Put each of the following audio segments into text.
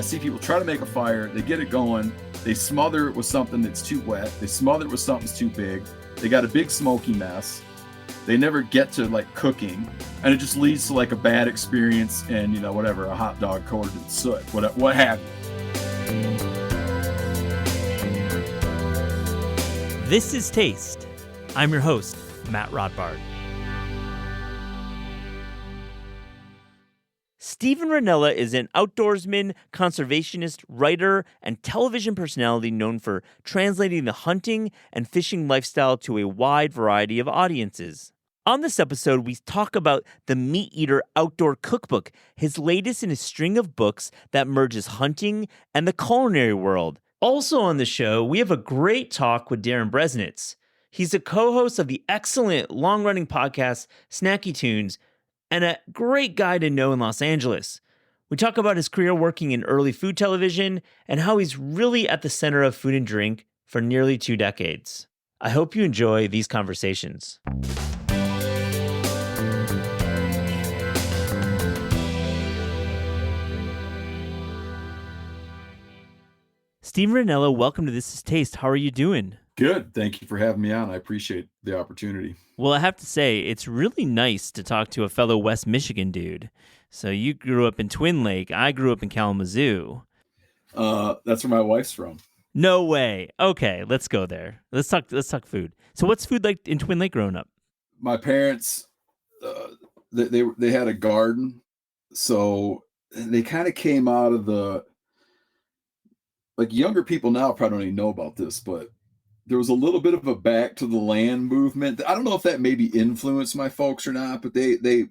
I see people try to make a fire, they get it going, they smother it with something that's too wet, they smother it with something that's too big, they got a big smoky mess, they never get to like cooking, and it just leads to like a bad experience and, you know, whatever, a hot dog coated in soot, what have you. This is Taste. I'm your host, Matt Rodbard. Steven Rinella is an outdoorsman, conservationist, writer, and television personality known for translating the hunting and fishing lifestyle to a wide variety of audiences. On this episode, we talk about the Meat Eater Outdoor Cookbook, his latest in a string of books that merges hunting and the culinary world. Also on the show, we have a great talk with Darin Bresnitz. He's a co-host of the excellent long-running podcast Snacky Tunes and a great guy to know in Los Angeles. We talk about his career working in early food television and how he's really at the center of food and drink for nearly 2 decades. I hope you enjoy these conversations. Steven Rinella, welcome to This Is Taste. How are you doing? Good. Thank you for having me on. I appreciate the opportunity. Well, I have to say, it's really nice to talk to a fellow West Michigan dude. So you grew up in Twin Lake. I grew up in Kalamazoo. That's where my wife's from. No way. Okay, let's go there. Let's talk food. So what's food like in Twin Lake growing up? My parents, they had a garden. So they kind of came out of the, like, younger people now probably don't even know about this, but there was a little bit of a back to the land movement. I don't know if that maybe influenced my folks or not, but they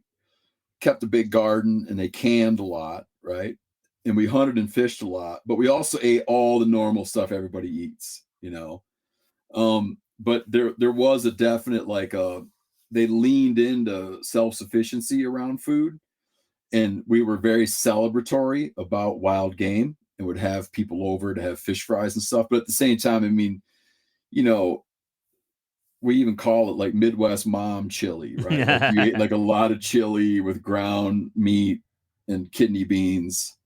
kept a big garden and they canned a lot, right? And we hunted and fished a lot, but we also ate all the normal stuff everybody eats, you know? But there was a definite, like, they leaned into self-sufficiency around food, and we were very celebratory about wild game and would have people over to have fish fries and stuff. But at the same time, I mean, you know, we even call it like Midwest mom chili, right? Like you ate like a lot of chili with ground meat and kidney beans.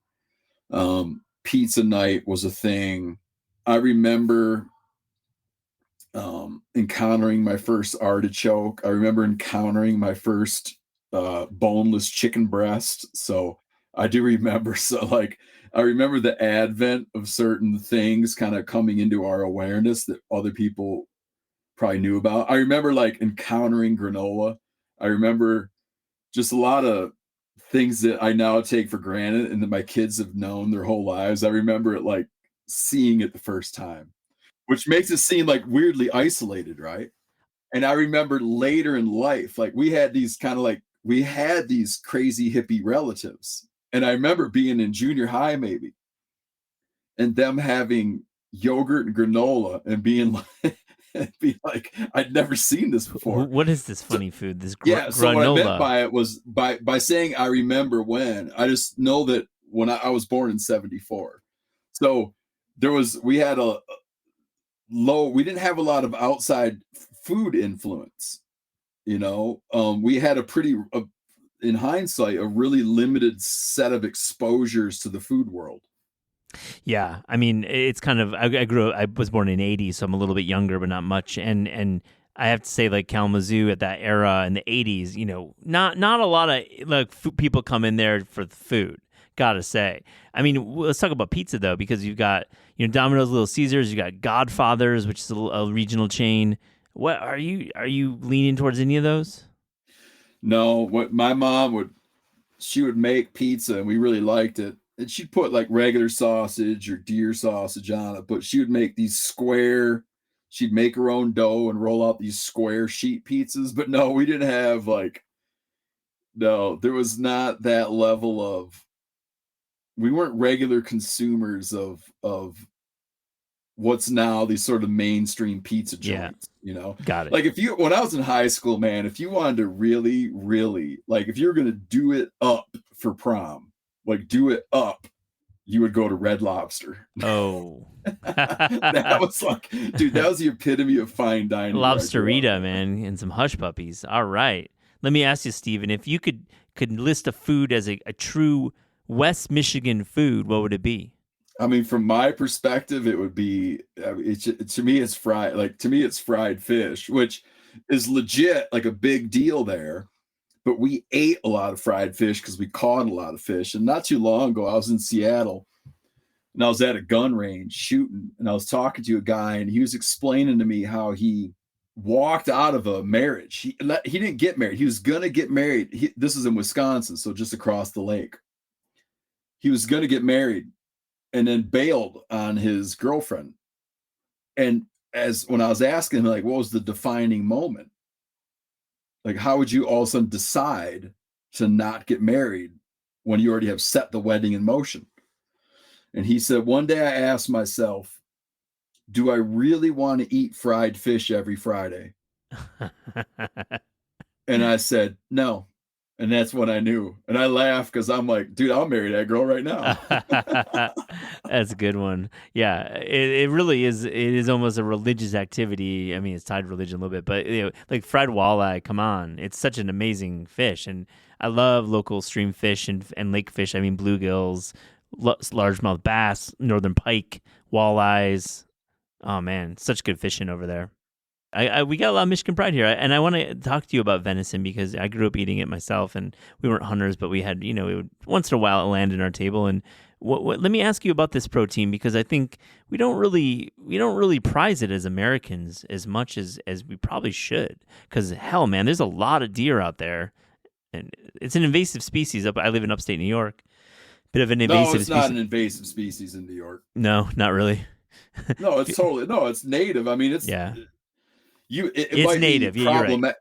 Pizza night was a thing. I remember encountering my first artichoke. I remember encountering my first boneless chicken breast. So I do remember, I remember the advent of certain things kind of coming into our awareness that other people probably knew about. I remember like encountering granola. I remember just a lot of things that I now take for granted and that my kids have known their whole lives. I remember it like seeing it the first time, which makes it seem like weirdly isolated, right? And I remember later in life, like we had these crazy hippie relatives. And I remember being in junior high maybe, and them having yogurt and granola and being like, I'd never seen this before. What is this funny food? This granola. So what I meant by it was by saying I remember when, I just know that when I was born in 1974. So we didn't have a lot of outside food influence, you know. We had in hindsight, a really limited set of exposures to the food world. Yeah, I mean, it's kind of, I was born in 80, so I'm a little bit younger, but not much. And I have to say, like, Kalamazoo at that era in the 80s, you know, not a lot of like people come in there for the food, gotta say. I mean, let's talk about pizza though, because you've got, you know, Domino's, Little Caesars, you got Godfather's, which is a regional chain. What are you leaning towards any of those? No, what my mom she would make pizza and we really liked it. And she'd put like regular sausage or deer sausage on it, but she would make she'd make her own dough and roll out these square sheet pizzas. But no, we didn't have there was not that level of, we weren't regular consumers of what's now these sort of mainstream pizza joints, you know? Got it. Like when I was in high school, man, if you wanted to really, really, like if you were going to do it up for prom, like do it up, you would go to Red Lobster. Oh. That was like, dude, that was the epitome of fine dining. Lobsterita, man, and some hush puppies. All right. Let me ask you, Steven, if you could list a food as a true West Michigan food, what would it be? I mean, from my perspective, it would be, to me, it's fried. Like, to me, it's fried fish, which is legit, like a big deal there. But we ate a lot of fried fish because we caught a lot of fish. And not too long ago, I was in Seattle and I was at a gun range shooting, and I was talking to a guy, and he was explaining to me how he walked out of a marriage. He didn't get married. He was gonna get married. This is in Wisconsin, so just across the lake. He was gonna get married, and then bailed on his girlfriend. And as when I was asking him, like, what was the defining moment? Like, how would you all of a sudden decide to not get married when you already have set the wedding in motion? And he said, one day I asked myself, do I really want to eat fried fish every Friday? And I said, no. And that's when I knew. And I laughed because I'm like, dude, I'll marry that girl right now. That's a good one. Yeah, it really is. It is almost a religious activity. I mean, it's tied to religion a little bit, but like fried walleye. Come on, it's such an amazing fish, and I love local stream fish and lake fish. I mean, bluegills, largemouth bass, northern pike, walleyes. Oh man, such good fishing over there. We got a lot of Michigan pride here, and I want to talk to you about venison because I grew up eating it myself, and we weren't hunters, but we had, once in a while it landed on our table. And let me ask you about this protein because I think we don't really prize it as Americans as much as we probably should. Because hell, man, there's a lot of deer out there, and it's an invasive species. I live in upstate New York, bit of an invasive. No, it's not an invasive species in New York. No, not really. No, it's native. I mean, it's it might native. be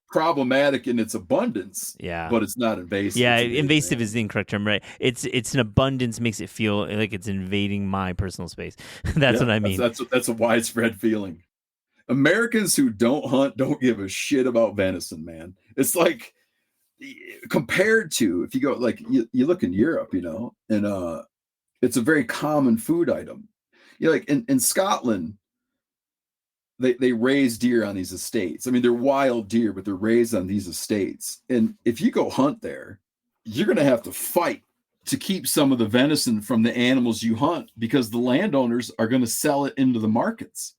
problematic in its abundance. Yeah, but it's not invasive. Yeah, invasive is the incorrect term, right? It's an abundance makes it feel like it's invading my personal space. That's what I mean. That's a widespread feeling. Americans who don't hunt don't give a shit about venison, man. It's like compared to if you go like you look in Europe, and it's a very common food item. Like in Scotland, they raise deer on these estates. I mean, they're wild deer, but they're raised on these estates. And if you go hunt there, you're going to have to fight to keep some of the venison from the animals you hunt because the landowners are going to sell it into the markets.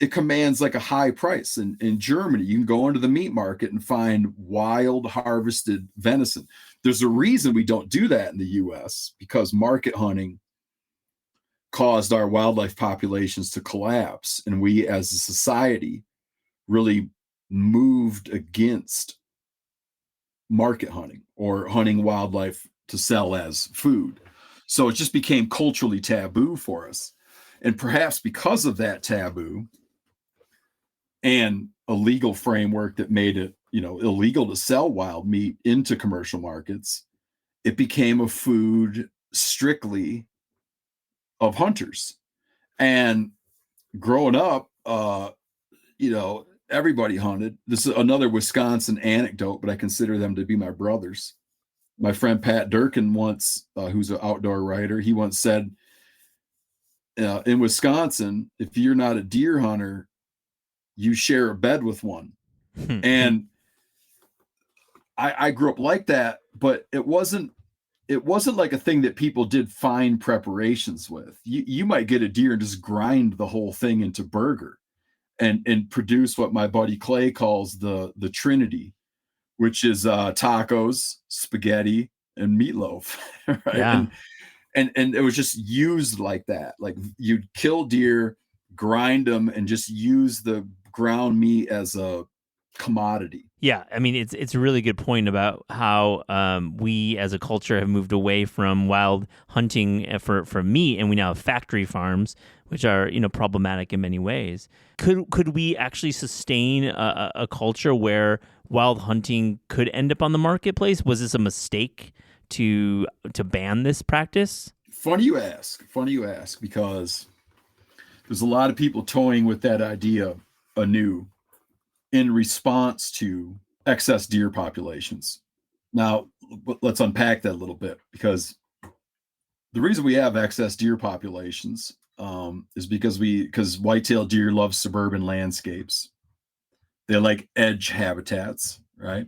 It commands like a high price. In Germany, you can go into the meat market and find wild harvested venison. There's a reason we don't do that in the US because market hunting caused our wildlife populations to collapse. And we as a society really moved against market hunting or hunting wildlife to sell as food. So it just became culturally taboo for us. And perhaps because of that taboo and a legal framework that made it, illegal to sell wild meat into commercial markets, it became a food strictly of hunters. And growing up, everybody hunted. This is another Wisconsin anecdote, but I consider them to be my brothers. My friend Pat Durkin once, who's an outdoor writer, he once said, in Wisconsin, if you're not a deer hunter, you share a bed with one. And I grew up like that, but it wasn't like a thing that people did fine preparations with. You might get a deer and just grind the whole thing into burger and produce what my buddy Clay calls the Trinity, which is tacos, spaghetti, and meatloaf. Right? Yeah. And it was just used like that. Like you'd kill deer, grind them, and just use the ground meat as a commodity. Yeah, I mean it's a really good point about how we as a culture have moved away from wild hunting for meat, and we now have factory farms, which are problematic in many ways. Could we actually sustain a culture where wild hunting could end up on the marketplace? Was this a mistake to ban this practice? Funny you ask, because there's a lot of people toying with that idea anew in response to excess deer populations. Now, let's unpack that a little bit, because the reason we have excess deer populations is because white-tailed deer love suburban landscapes. They like edge habitats, right?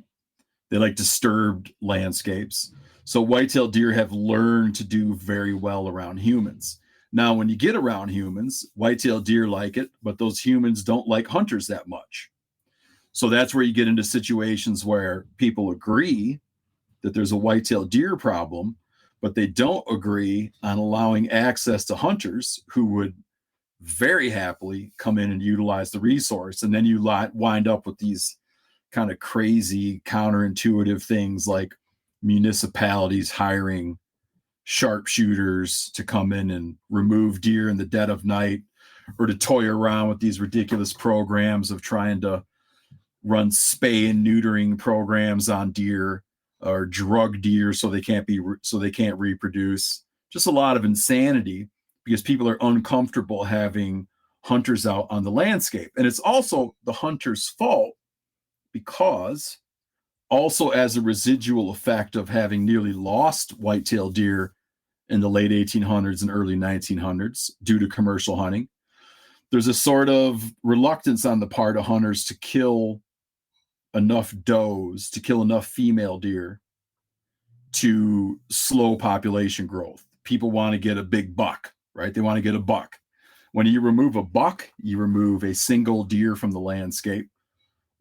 They like disturbed landscapes. So white-tailed deer have learned to do very well around humans. Now, when you get around humans, white-tailed deer like it, but those humans don't like hunters that much. So that's where you get into situations where people agree that there's a white-tailed deer problem, but they don't agree on allowing access to hunters who would very happily come in and utilize the resource. And then you wind up with these kind of crazy counterintuitive things like municipalities hiring sharpshooters to come in and remove deer in the dead of night, or to toy around with these ridiculous programs of trying to run spay and neutering programs on deer, or drug deer so they can't reproduce. Just a lot of insanity because people are uncomfortable having hunters out on the landscape. And it's also the hunter's fault, because also as a residual effect of having nearly lost white-tailed deer in the late 1800s and early 1900s due to commercial hunting, there's a sort of reluctance on the part of hunters to kill enough does, to kill enough female deer to slow population growth. People want to get a big buck, right? They want to get a buck. When you remove a buck, you remove a single deer from the landscape.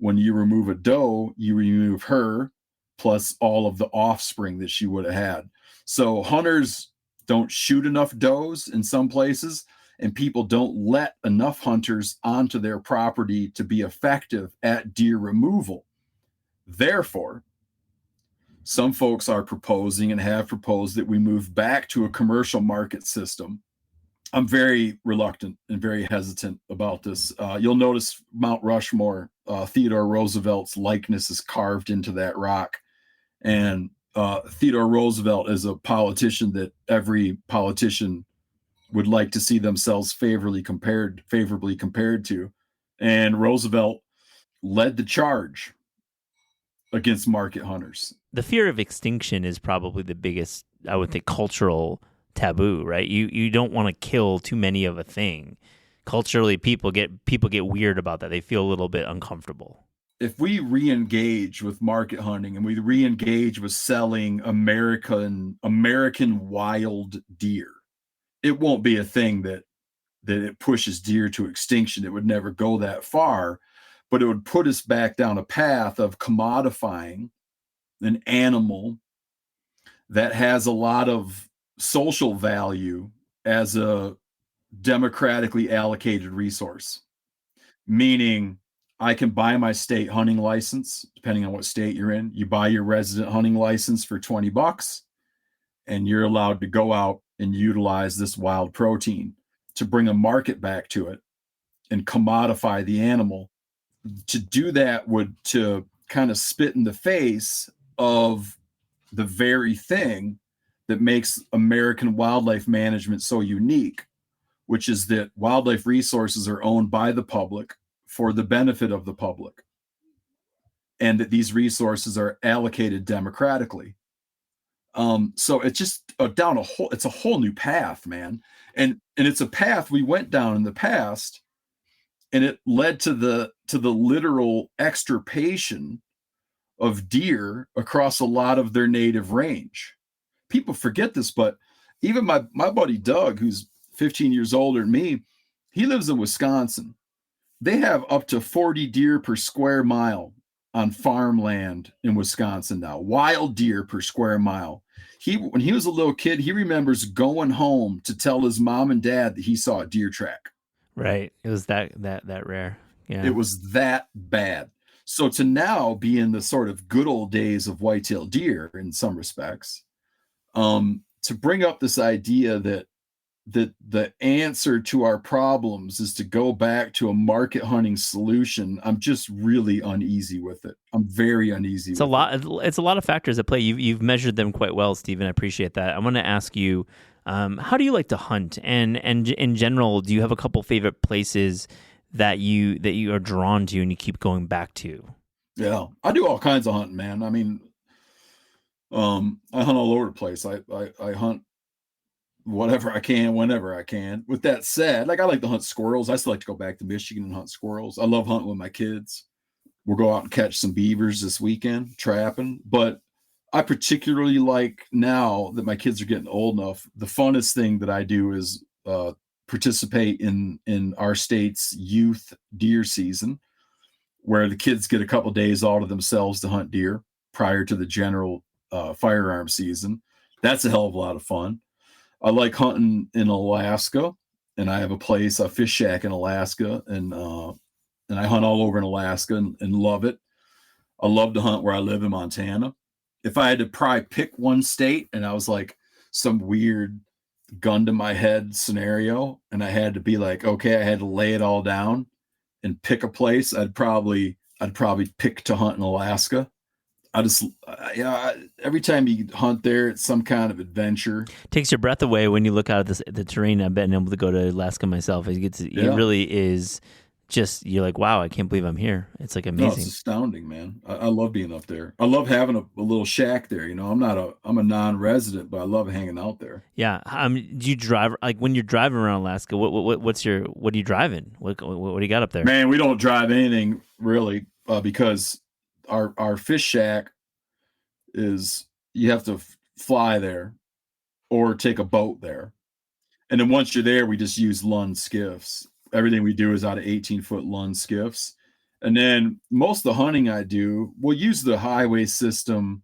When you remove a doe, you remove her plus all of the offspring that she would have had. So hunters don't shoot enough does in some places, and people don't let enough hunters onto their property to be effective at deer removal. Therefore, some folks are proposing and have proposed that we move back to a commercial market system. I'm very reluctant and very hesitant about this. You'll notice Mount Rushmore, Theodore Roosevelt's likeness is carved into that rock. And Theodore Roosevelt is a politician that every politician would like to see themselves favorably compared to. And Roosevelt led the charge against market hunters. The fear of extinction is probably the biggest, I would think, cultural taboo, right? You don't want to kill too many of a thing. Culturally, people get weird about that. They feel a little bit uncomfortable. If we re-engage with market hunting and we re-engage with selling American wild deer, it won't be a thing that it pushes deer to extinction. It would never go that far, but it would put us back down a path of commodifying an animal that has a lot of social value as a democratically allocated resource. Meaning, I can buy my state hunting license, depending on what state you're in. You buy your resident hunting license for $20, and you're allowed to go out and utilize this wild protein to bring a market back to it and commodify the animal. To do that would to kind of spit in the face of the very thing that makes American wildlife management so unique, which is that wildlife resources are owned by the public for the benefit of the public, and that these resources are allocated democratically. So it's just it's a whole new path, man. And it's a path we went down in the past, and it led to the literal extirpation of deer across a lot of their native range. People forget this, but even my buddy Doug, who's 15 years older than me, he lives in Wisconsin. They have up to 40 deer per square mile on farmland in Wisconsin now. Wild deer per square mile. When he was a little kid, he remembers going home to tell his mom and dad that he saw a deer track. Right. It was that rare. Yeah. It was that bad. So to now be in the sort of good old days of white-tailed deer in some respects, to bring up this idea that the answer to our problems is to go back to a market hunting solution, I'm just really uneasy with it. I'm very uneasy. It's a lot of factors at play. You've measured them quite well, Stephen. I appreciate that. I want to ask you, how do you like to hunt? And in general, do you have a couple favorite places that you are drawn to and you keep going back to? Yeah, I do all kinds of hunting, man. I mean, I hunt all over the place. I hunt whatever I can, whenever I can. With that said, like, I like to hunt squirrels. I still like to go back to Michigan and hunt squirrels. I love hunting with my kids. We'll go out and catch some beavers this weekend, trapping. But I particularly like, now that my kids are getting old enough, the funnest thing that I do is participate in our state's youth deer season, where the kids get a couple days all to themselves to hunt deer prior to the general firearm season. That's a hell of a lot of fun. I like hunting in Alaska, and I have a place, a fish shack in Alaska, and I hunt all over in Alaska and love it. I love to hunt where I live in Montana. If I had to probably pick one state and I was like some weird gun to my head scenario, and I had to be like, okay, I had to lay it all down and pick a place, I'd probably pick to hunt in Alaska. I just yeah, every time you hunt there, it's some kind of adventure. Takes your breath away when you look out at the terrain. I've been able to go to Alaska myself. It Yeah. really is just, you're like, wow, I can't believe I'm here. It's like No, it's amazing. astounding, man. I love being up there. I love having a little shack there. I'm a non-resident, but I love hanging out there. Yeah. Do you drive, like when you're driving around Alaska? What are you driving? What do you got up there? Man, we don't drive anything really, because our fish shack is, you have to fly there or take a boat there. And then once you're there, we just use Lund skiffs. Everything we do is out of 18-foot Lund skiffs. And then most of the hunting I do, we'll use the highway system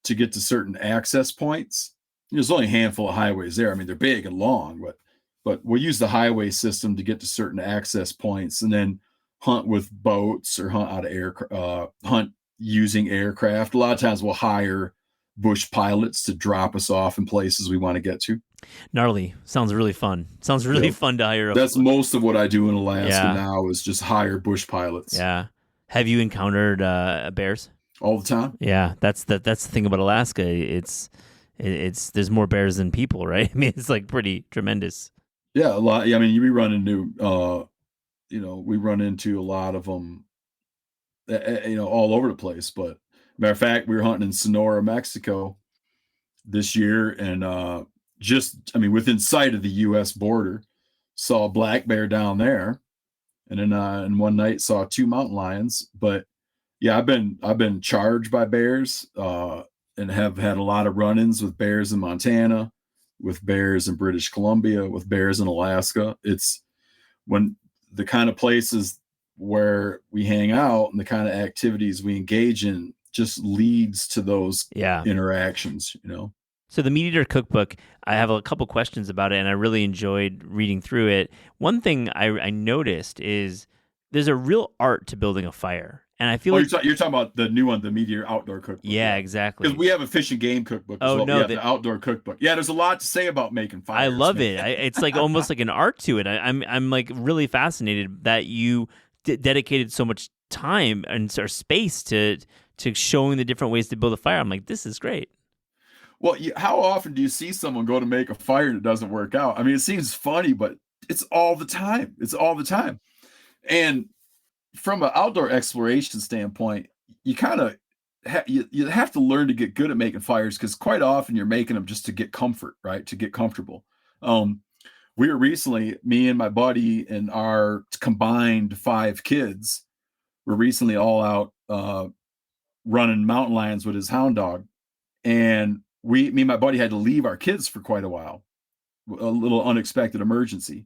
to get to certain access points. There's only a handful of highways there. I mean, they're big and long, but we'll use the highway system to get to certain access points, and then hunt with boats or hunt out of hunt using aircraft. A lot of times we'll hire bush pilots to drop us off in places we want to get to. Gnarly. Sounds really fun. Sounds really fun to hire. That's most of what I do in Alaska Yeah. now, is just hire bush pilots. Yeah. Have you encountered bears? All the time. Yeah, that's the thing about Alaska. It's there's more bears than people, right? I mean, it's like pretty tremendous. Yeah, a lot. I mean, we run into a lot of them, all over the place. But matter of fact, we were hunting in Sonora, Mexico this year, and within sight of the U.S. border, saw a black bear down there, and then in one night saw 2 mountain lions. But yeah, I've been charged by bears, and have had a lot of run-ins with bears in Montana, with bears in British Columbia, with bears in Alaska. It's when the kind of places where we hang out and the kind of activities we engage in just leads to those interactions. So the Meat Eater Cookbook, I have a couple questions about it, and I really enjoyed reading through it. One thing I noticed is there's a real art to building a fire. And I feel like you're talking about the new one, the Meat Eater Outdoor Cookbook. Yeah, exactly. Because we have a fish and game cookbook as well. No, the outdoor cookbook. Yeah, there's a lot to say about making fires. I love it. It's like almost like an art to it. I'm like really fascinated that you dedicated so much time and space to showing the different ways to build a fire. I'm like, this is great. Well, how often do you see someone go to make a fire that doesn't work out? I mean, it seems funny, but it's all the time. It's all the time. And from an outdoor exploration standpoint, you kind of you have to learn to get good at making fires, because quite often you're making them just to get comfort, right? To get comfortable. We were recently, me and my buddy and our combined 5 kids were recently all out running mountain lions with his hound dog. And me and my buddy had to leave our kids for quite a while, a little unexpected emergency.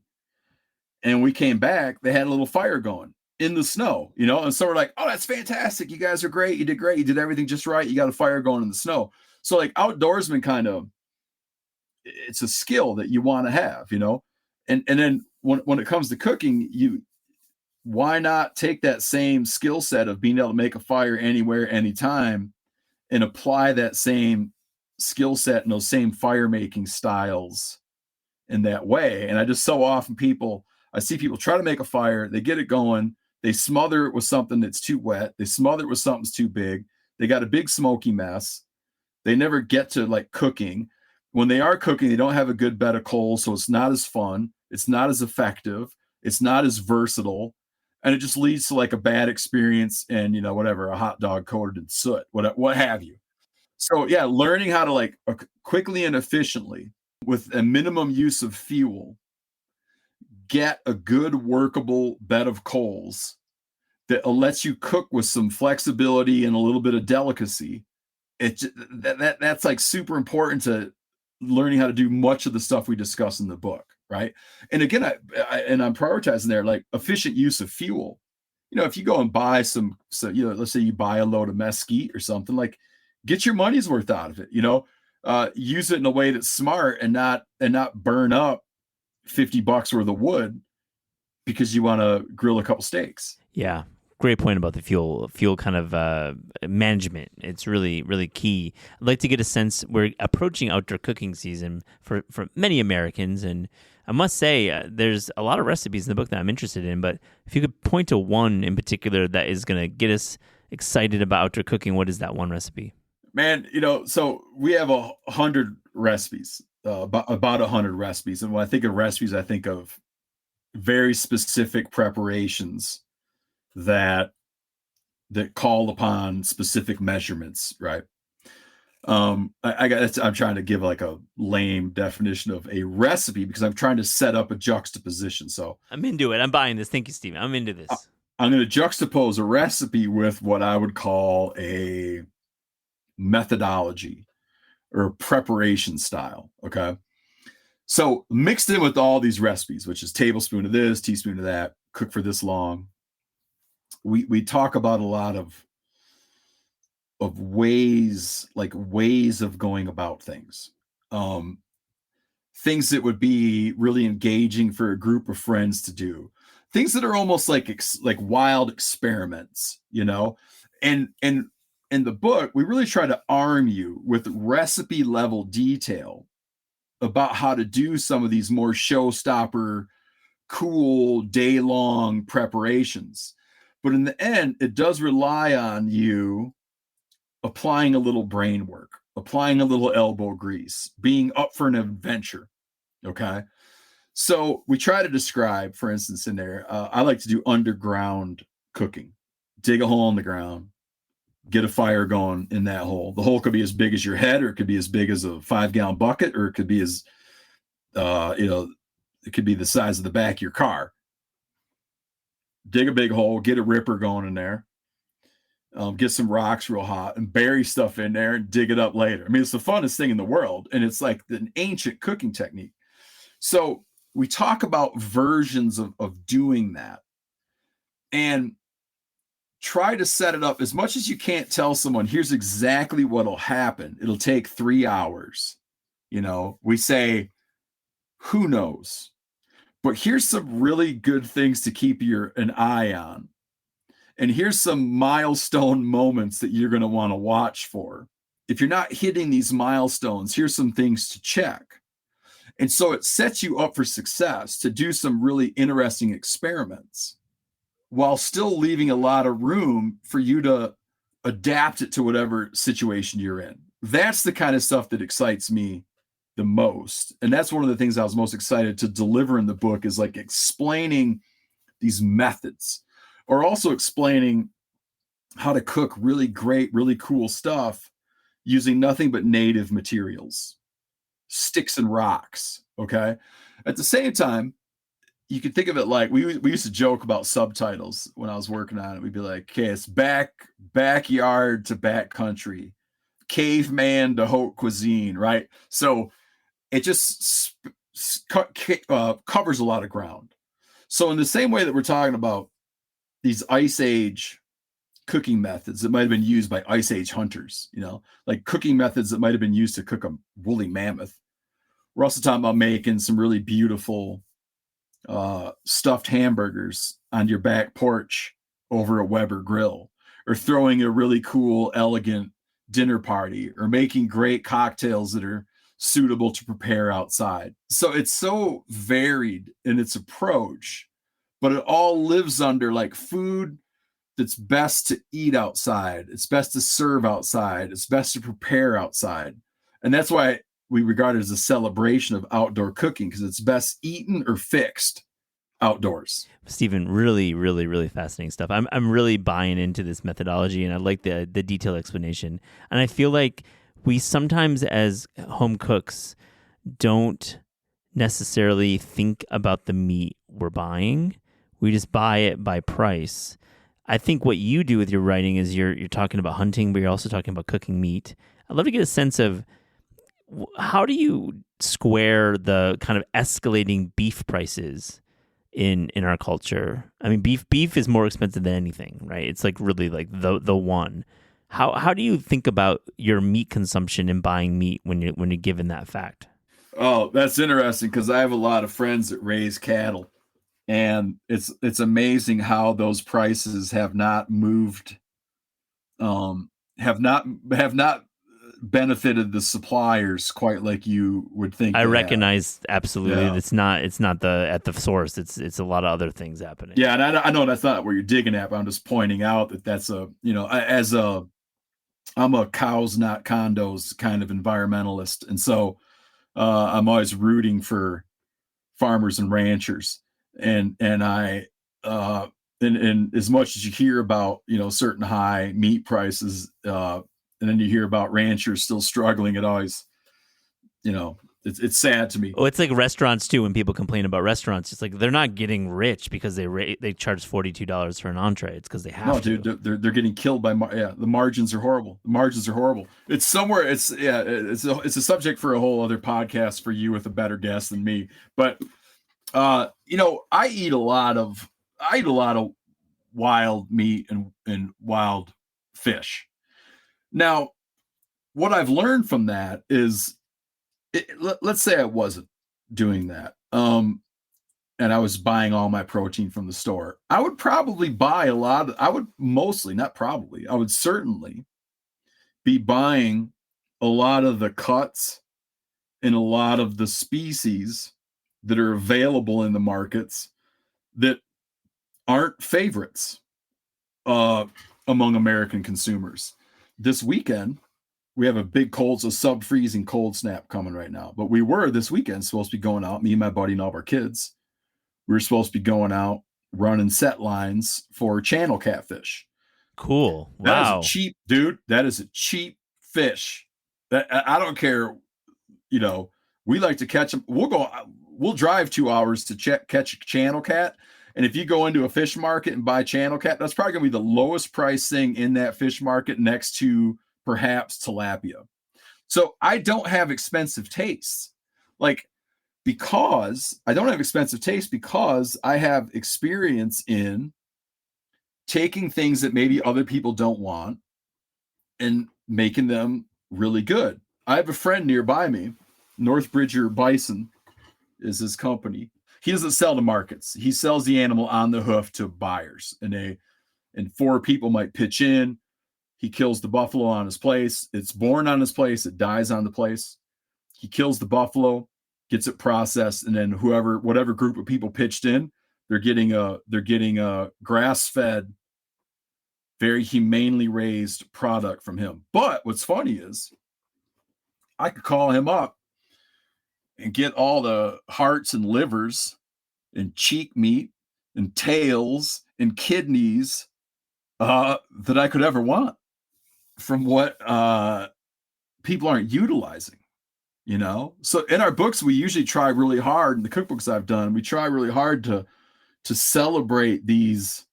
And we came back, they had a little fire going in the snow, and so we're like, oh, that's fantastic. You guys are great. You did great. You did everything just right. You got a fire going in the snow. So like outdoorsman it's a skill that you want to have, and then when it comes to cooking, why not take that same skill set of being able to make a fire anywhere, anytime, and apply that same skill set and those same fire making styles in that way. And I just so often I see people try to make a fire, they get it going, they smother it with something that's too wet, they smother it with something that's too big, they got a big smoky mess, they never get to like cooking. When they are cooking, they don't have a good bed of coals, so it's not as fun, it's not as effective, it's not as versatile, and it just leads to like a bad experience and whatever, a hot dog coated in soot, what have you. So yeah, learning how to like quickly and efficiently with a minimum use of fuel get a good workable bed of coals that lets you cook with some flexibility and a little bit of delicacy, that's like super important to learning how to do much of the stuff we discuss in the book, right? And again, I'm prioritizing there like efficient use of fuel. If you go and buy let's say you buy a load of mesquite or something, like get your money's worth out of it. Use it in a way that's smart and not burn up $50 worth of wood because you want to grill a couple steaks. Yeah. Great point about the fuel kind of management. It's really, really key. I'd like to get a sense, we're approaching outdoor cooking season for many Americans, and I must say there's a lot of recipes in the book that I'm interested in, but if you could point to one in particular that is going to get us excited about outdoor cooking, what is that one recipe? Man, so we have 100 recipes, about 100 recipes. And when I think of recipes, I think of very specific preparations that call upon specific measurements, right? I'm trying to give like a lame definition of a recipe because I'm trying to set up a juxtaposition. So I'm into it. I'm buying this. Thank you, Steven. I'm into this. I'm going to juxtapose a recipe with what I would call a methodology or preparation style. Okay. So mixed in with all these recipes, which is tablespoon of this, teaspoon of that, cook for this long. We talk about a lot of ways of going about things. Things that would be really engaging for a group of friends to do. Things that are almost like wild experiments, and in the book, we really try to arm you with recipe level detail about how to do some of these more showstopper, cool day-long preparations. But in the end, it does rely on you applying a little brain work, applying a little elbow grease, being up for an adventure. Okay. So we try to describe, for instance, in there, I like to do underground cooking. Dig a hole in the ground, get a fire going in that hole. The hole could be as big as your head, or it could be as big as a 5-gallon bucket, or it could be as, it could be the size of the back of your car. Dig a big hole, get a ripper going in there, get some rocks real hot and bury stuff in there and dig it up later. I mean, it's the funnest thing in the world. And it's like an ancient cooking technique. So we talk about versions of doing that and try to set it up as much as you can't tell someone, here's exactly what'll happen. It'll take 3 hours. We say, who knows? But here's some really good things to keep an eye on. And here's some milestone moments that you're going to want to watch for. If you're not hitting these milestones, here's some things to check. And so it sets you up for success to do some really interesting experiments while still leaving a lot of room for you to adapt it to whatever situation you're in. That's the kind of stuff that excites me the most. And that's one of the things I was most excited to deliver in the book, is like explaining these methods, or also explaining how to cook really great, really cool stuff using nothing but native materials, sticks and rocks. Okay. At the same time, you can think of it like we used to joke about subtitles when I was working on it. We'd be like, okay, it's backyard to backcountry, caveman to haute cuisine, right? So it just covers a lot of ground. So in the same way that we're talking about these Ice Age cooking methods that might have been used by Ice Age hunters, like cooking methods that might have been used to cook a woolly mammoth, we're also talking about making some really beautiful stuffed hamburgers on your back porch over a Weber grill, or throwing a really cool, elegant dinner party, or making great cocktails that are suitable to prepare outside. So it's so varied in its approach, but it all lives under like food that's best to eat outside. It's best to serve outside. It's best to prepare outside. And that's why we regard it as a celebration of outdoor cooking, because it's best eaten or fixed outdoors. Stephen, really, really, really fascinating stuff. I'm really buying into this methodology, and I like the detailed explanation. And I feel like we sometimes, as home cooks, don't necessarily think about the meat we're buying. We just buy it by price. I think what you do with your writing is you're talking about hunting, but you're also talking about cooking meat. I'd love to get a sense of how do you square the kind of escalating beef prices in our culture? I mean, beef is more expensive than anything, right? It's like really like the one. How do you think about your meat consumption and buying meat when you're given that fact? Oh, that's interesting because I have a lot of friends that raise cattle, and it's amazing how those prices have not moved, um, have not benefited the suppliers quite like you would think I they have. recognize absolutely Yeah. it's not the at the source. It's a lot of other things happening. Yeah, and I know that's not where you're digging at, but I'm just pointing out that that's a, as a I'm a cows not condos kind of environmentalist, and so I'm always rooting for farmers and ranchers, and I and as much as you hear about certain high meat prices, and then you hear about ranchers still struggling, it always you know it's sad to me. Oh, it's like restaurants too. When people complain about restaurants, it's like they're not getting rich because they charge $42 for an entree. It's because they No, have dude, to. they're getting killed by yeah. The margins are horrible. The margins are horrible. It's somewhere. It's yeah. It's a subject for a whole other podcast for you with a better guest than me. But I eat a lot of wild meat and wild fish. Now, what I've learned from that is, let's say I wasn't doing that, and I was buying all my protein from the store. I would probably buy a lot. I would mostly, not probably, I would certainly be buying a lot of the cuts and a lot of the species that are available in the markets that aren't favorites uh, among American consumers. This weekend, we have a big cold, so sub-freezing cold snap coming right now. But we were this weekend supposed to be going out, me and my buddy and all of our kids. We were supposed to be going out running set lines for channel catfish. Cool. That is a Wow. cheap, dude. That is a cheap fish. That I don't care. You know, we like to catch them. We'll drive 2 hours to catch a channel cat. And if you go into a fish market and buy channel cat, that's probably going to be the lowest price thing in that fish market next to perhaps tilapia. So I don't have expensive tastes. Like, because I don't have expensive taste because I have experience in taking things that maybe other people don't want and making them really good. I have a friend nearby me, Northbridger Bison is his company. He doesn't sell to markets. He sells the animal on the hoof to buyers, and four people might pitch in. He kills the buffalo on his place. It's born on his place. It dies on the place. He kills the buffalo, gets it processed, and then whatever group of people pitched in, they're getting a grass-fed, very humanely raised product from him. But what's funny is I could call him up and get all the hearts and livers and cheek meat and tails and kidneys that I could ever want from what people aren't utilizing. So in our books, we usually try really hard. In the cookbooks I've done, we try really hard to celebrate these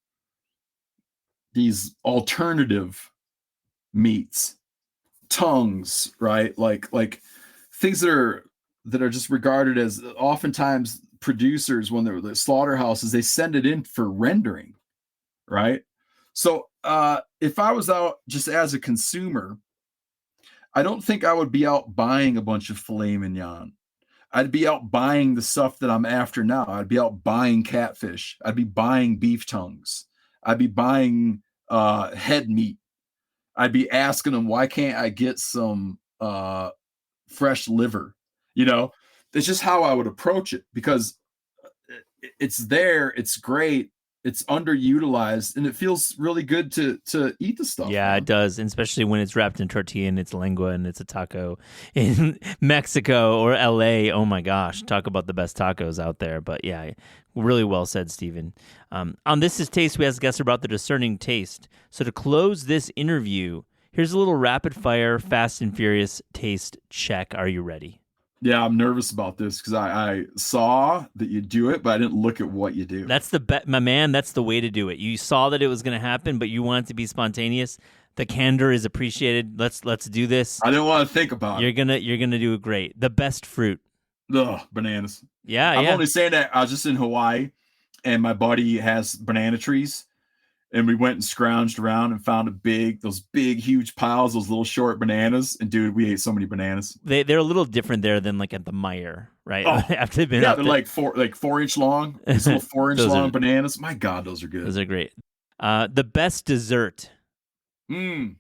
alternative meats, tongues, right? Like things that are just regarded as, oftentimes producers, when they're the slaughterhouses, they send it in for rendering, right? So if I was out just as a consumer, I don't think I would be out buying a bunch of filet mignon. I'd be out buying the stuff that I'm after now. I'd be out buying catfish. I'd be buying beef tongues. I'd be buying head meat. I'd be asking them, why can't I get some fresh liver? You know, it's just how I would approach it, because it's there, it's great, it's underutilized, and it feels really good to eat the stuff, Yeah, it man. does, and especially when it's wrapped in tortilla and it's lengua and it's a taco in Mexico or LA. Oh my gosh, talk about the best tacos out there. But yeah, really well said, Stephen. On This Is Taste, we ask guests about the discerning taste. So to close this interview, here's a little rapid fire, fast and furious taste check. Are you ready? Yeah, I'm nervous about this because I saw that you do it, but I didn't look at what you do. That's my man. That's the way to do it. You saw that it was going to happen, but you want it to be spontaneous. The candor is appreciated. Let's do this. I didn't want to think about You're gonna do it great. The best fruit. Ugh, bananas. Yeah, I'm yeah. only saying that I was just in Hawaii, and my buddy has banana trees, and we went and scrounged around and found those big, huge piles, those little short bananas. And dude, we ate so many bananas. They're a little different there than like at the Meyer, right? Oh, After they've been yeah, out they're there. like 4-inch long. These little 4-inch Those long are- bananas. My God, those are good. Those are great. The best dessert. Man,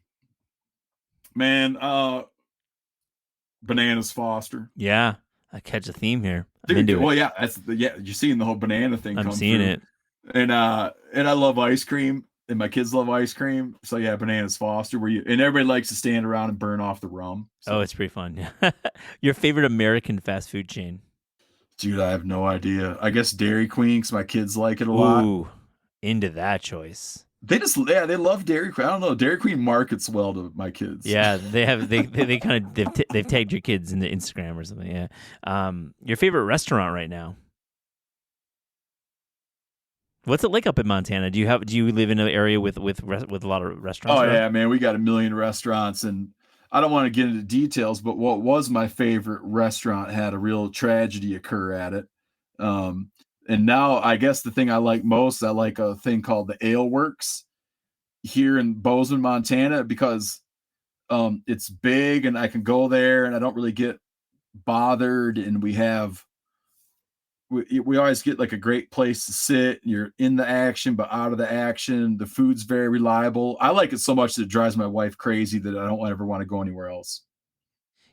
bananas Foster. Yeah, I catch a theme here. I'm Dude, into it. well, yeah, you're seeing the whole banana thing I'm come seeing through. it. And I love ice cream, and my kids love ice cream. So yeah, bananas Foster, and everybody likes to stand around and burn off the rum. So. Oh, it's pretty fun. Your favorite American fast food chain? Dude, I have no idea. I guess Dairy Queen, because my kids like it a lot. Ooh, into that choice. They love Dairy Queen. I don't know. Dairy Queen markets well to my kids. Yeah, they kind of they've tagged your kids into Instagram or something. Yeah. Your favorite restaurant right now? What's it like up in Montana? Do you live in an area with a lot of restaurants? Oh around? yeah, man, we got a million restaurants, and I don't want to get into details, but what was my favorite restaurant had a real tragedy occur at it. And now I guess the thing I like most, I like a thing called the Ale Works here in Bozeman, Montana, because it's big and I can go there and I don't really get bothered, and we always get like a great place to sit. You're in the action, but out of the action. The food's very reliable. I like it so much that it drives my wife crazy that I don't ever want to go anywhere else.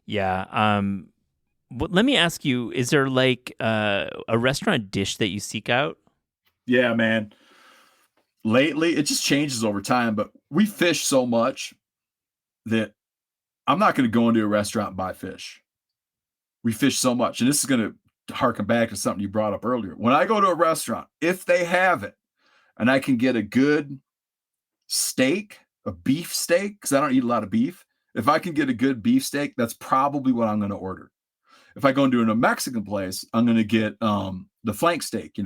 Yeah. Let me ask you: is there like a restaurant dish that you seek out? Yeah, man. Lately, it just changes over time, but we fish so much that I'm not going to go into a restaurant and buy fish. We fish so much, and this is going to harken back to something you brought up earlier. When I go to a restaurant, if they have it and I can get a good steak, a beef steak, because I don't eat a lot of beef. If I can get a good beef steak, that's probably what I'm going to order. If I go into a Mexican place, I'm going to get the flank steak,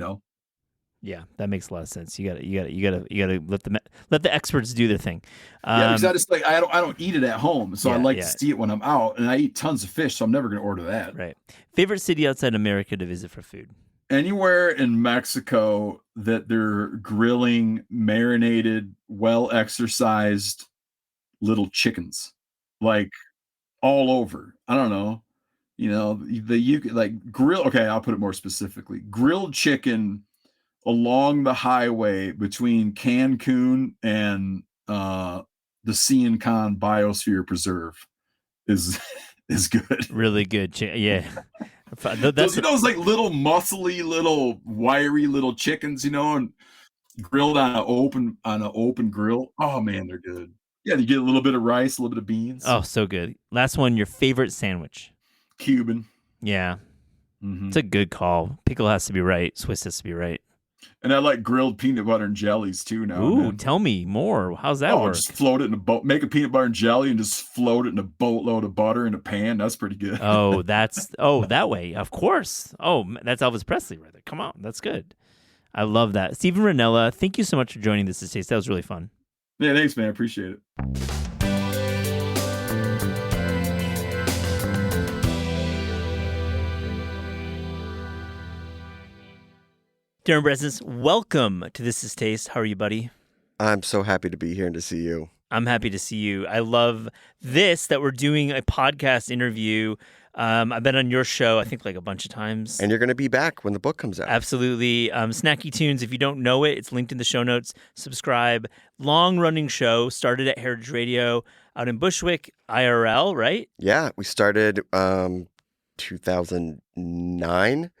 Yeah, that makes a lot of sense. You gotta let the experts do their thing. Yeah, because I just I don't eat it at home, so I like yeah. to see it when I'm out, and I eat tons of fish, so I'm never going to order that. Right. Favorite city outside America to visit for food? Anywhere in Mexico that they're grilling marinated, well-exercised little chickens, like all over. I don't know, like grill. Okay, I'll put it more specifically: grilled chicken along the highway between Cancun and the Cian Biosphere Preserve is good. Really good. Yeah. Those like little muscly, little wiry little chickens, and grilled on an open grill. Oh man, they're good. Yeah, you get a little bit of rice, a little bit of beans. Oh, so good. Last one, your favorite sandwich? Cuban. Yeah. Mm-hmm. It's a good call. Pickle has to be right. Swiss has to be right. And I like grilled peanut butter and jellies too now. Ooh, tell me more. How's that work? Just float it in a boat. Make a peanut butter and jelly and just float it in a boatload of butter in a pan. That's pretty good. Oh, that way. Of course. Oh, that's Elvis Presley right there. Come on. That's good. I love that. Stephen Rinella, thank you so much for joining This Is Taste. That was really fun. Yeah, thanks, man. I appreciate it. Darin Bresnitz, welcome to This Is Taste. How are you, buddy? I'm so happy to be here and to see you. I'm happy to see you. I love this, that we're doing a podcast interview. I've been on your show, I think, like a bunch of times. And you're going to be back when the book comes out. Absolutely. Snacky Tunes, if you don't know it, it's linked in the show notes. Subscribe. Long-running show, started at Heritage Radio out in Bushwick, IRL, right? Yeah, we started 2009.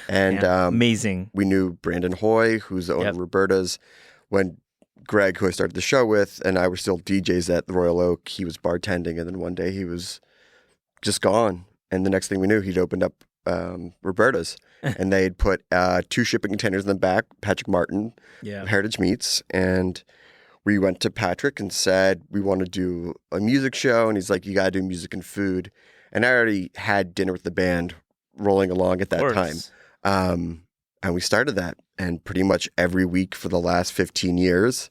And yeah, amazing. We knew Brandon Hoy, who's the owner of Roberta's, when Greg, who I started the show with, and I were still DJs at the Royal Oak. He was bartending, and then one day he was just gone. And the next thing we knew, he'd opened up Roberta's, and they'd put 2 shipping containers in the back, Patrick Martin, Heritage Meats, and we went to Patrick and said, we want to do a music show, and he's like, you got to do music and food. And I already had dinner with the band rolling along at that course. time. And we started that. And pretty much every week for the last 15 years,